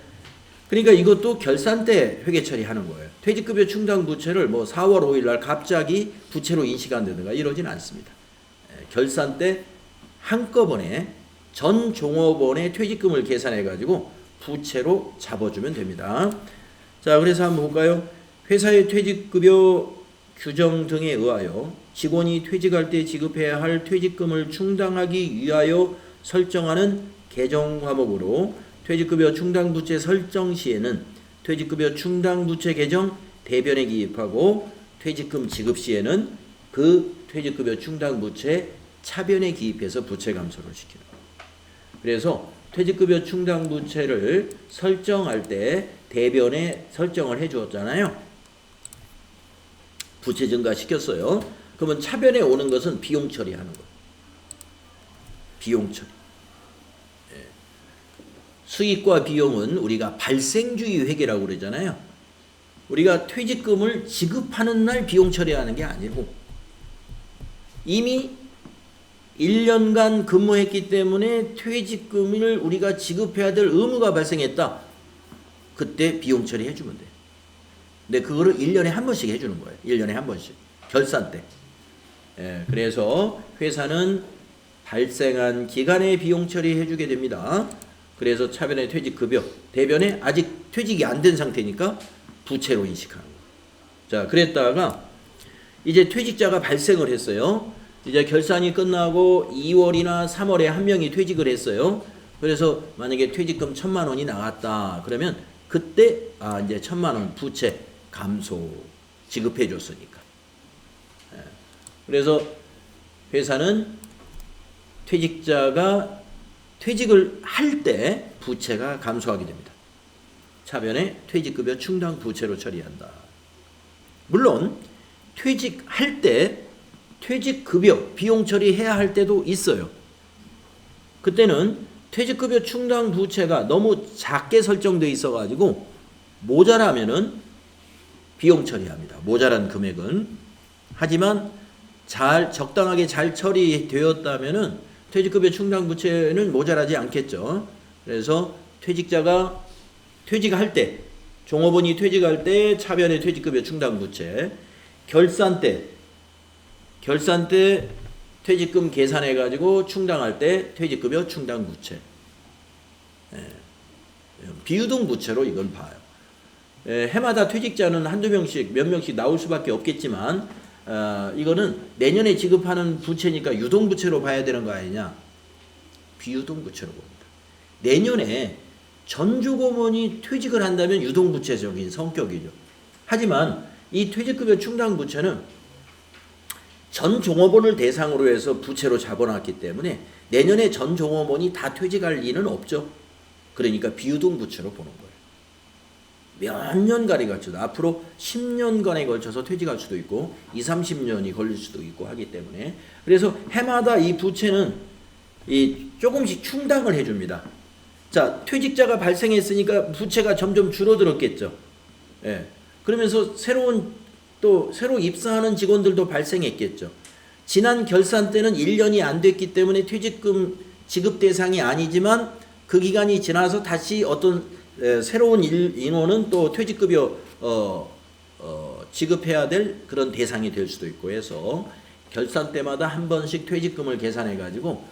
그러니까 이것도 결산 때 회계 처리하는 거예요. 퇴직급여 충당 부채를 뭐 4월 5일 날 갑자기 부채로 인식한다든가 이러진 않습니다. 결산 때 한꺼번에 전 종업원의 퇴직금을 계산해 가지고 부채로 잡아주면 됩니다. 자, 그래서 한번 볼까요? 회사의 퇴직급여 규정 등에 의하여 직원이 퇴직할 때 지급해야 할 퇴직금을 충당하기 위하여 설정하는 개정 과목으로 퇴직급여 충당 부채 설정 시에는 퇴직급여 충당 부채 개정 대변에 기입하고 퇴직금 지급 시에는 그 퇴직급여 충당 부채 차변에 기입해서 부채 감소를 시키는 거예요. 그래서 퇴직급여 충당 부채를 설정할 때 대변에 설정을 해 주었잖아요. 부채 증가 시켰어요. 그러면 차변에 오는 것은 비용 처리하는 거예요. 비용 처리. 예. 수익과 비용은 우리가 발생주의 회계라고 그러잖아요. 우리가 퇴직금을 지급하는 날 비용 처리하는 게 아니고 이미 1년간 근무했기 때문에 퇴직금을 우리가 지급해야 될 의무가 발생했다. 그때 비용 처리해 주면 돼요. 근데 그거를 1년에 한 번씩 해주는 거예요. 1년에 한 번씩. 결산 때. 예, 그래서 회사는 발생한 기간에 비용 처리해 주게 됩니다. 그래서 차변의 퇴직급여, 대변에 아직 퇴직이 안 된 상태니까 부채로 인식하는 거예요. 자, 그랬다가 이제 퇴직자가 발생을 했어요. 이제 결산이 끝나고 2월이나 3월에 한 명이 퇴직을 했어요. 그래서 만약에 퇴직금 1,000만 원이 나왔다. 그러면 그때 이제 1,000만 원 부채 감소 지급해 줬으니까. 그래서 회사는 퇴직자가 퇴직을 할 때 부채가 감소하게 됩니다. 차변에 퇴직급여 충당 부채로 처리한다. 물론 퇴직할 때 퇴직급여 비용 처리해야 할 때도 있어요. 그때는 퇴직급여 충당 부채가 너무 작게 설정되어 있어가지고 모자라면은 비용 처리합니다. 모자란 금액은. 하지만 적당하게 잘 처리되었다면은 퇴직급여 충당 부채는 모자라지 않겠죠. 그래서 퇴직자가 퇴직할 때, 종업원이 퇴직할 때 차변의 퇴직급여 충당 부채, 결산 때 퇴직금 계산해 가지고 충당할 때 퇴직급여 충당 부채. 비유동 부채로 이건 봐요. 해마다 퇴직자는 한두 명씩 몇 명씩 나올 수밖에 없겠지만 이거는 내년에 지급하는 부채니까 유동 부채로 봐야 되는 거 아니냐? 비유동 부채로 봅니다. 내년에 전 종업원이 퇴직을 한다면 유동 부채적인 성격이죠. 하지만 이 퇴직급여 충당 부채는 전 종업원을 대상으로 해서 부채로 잡아놨기 때문에 내년에 전 종업원이 다 퇴직할 리는 없죠. 그러니까 비유동 부채로 보는 거예요. 몇 년간에 걸쳐서 앞으로 10년간에 걸쳐서 퇴직할 수도 있고 20-30년이 걸릴 수도 있고 하기 때문에 그래서 해마다 이 부채는 조금씩 충당을 해줍니다. 자, 퇴직자가 발생했으니까 부채가 점점 줄어들었겠죠. 예. 그러면서 새로 입사하는 직원들도 발생했겠죠. 지난 결산 때는 1년이 안 됐기 때문에 퇴직금 지급 대상이 아니지만 그 기간이 지나서 다시 어떤 새로운 인원은 또 퇴직급여 지급해야 될 그런 대상이 될 수도 있고 해서 결산 때마다 한 번씩 퇴직금을 계산해 가지고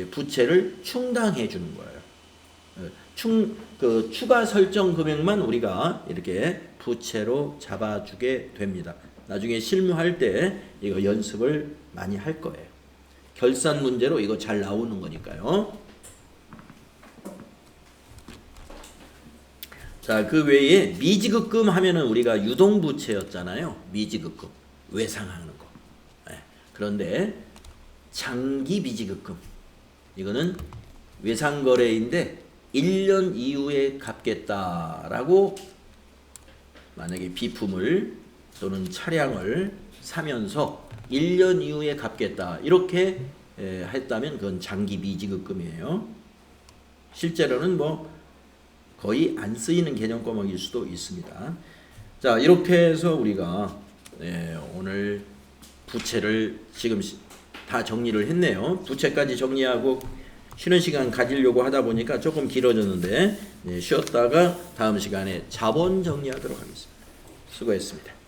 부채를 충당해 주는 거예요. 추가 설정 금액만 우리가 이렇게 부채로 잡아주게 됩니다. 나중에 실무할 때 이거 연습을 많이 할 거예요. 결산 문제로 이거 잘 나오는 거니까요. 자, 그 외에 미지급금 하면은 우리가 유동부채였잖아요. 미지급금 외상하는 거. 그런데 장기 미지급금 이거는 외상거래인데 1년 이후에 갚겠다라고 만약에 비품을 또는 차량을 사면서 1년 이후에 갚겠다 이렇게 했다면 그건 장기 미지급금이에요. 실제로는 뭐 거의 안 쓰이는 개념 과목일 수도 있습니다. 자, 이렇게 해서 우리가 오늘 부채를 지금 다 정리를 했네요. 부채까지 정리하고 쉬는 시간 가지려고 하다 보니까 조금 길어졌는데 쉬었다가 다음 시간에 자본 정리하도록 하겠습니다. 수고했습니다.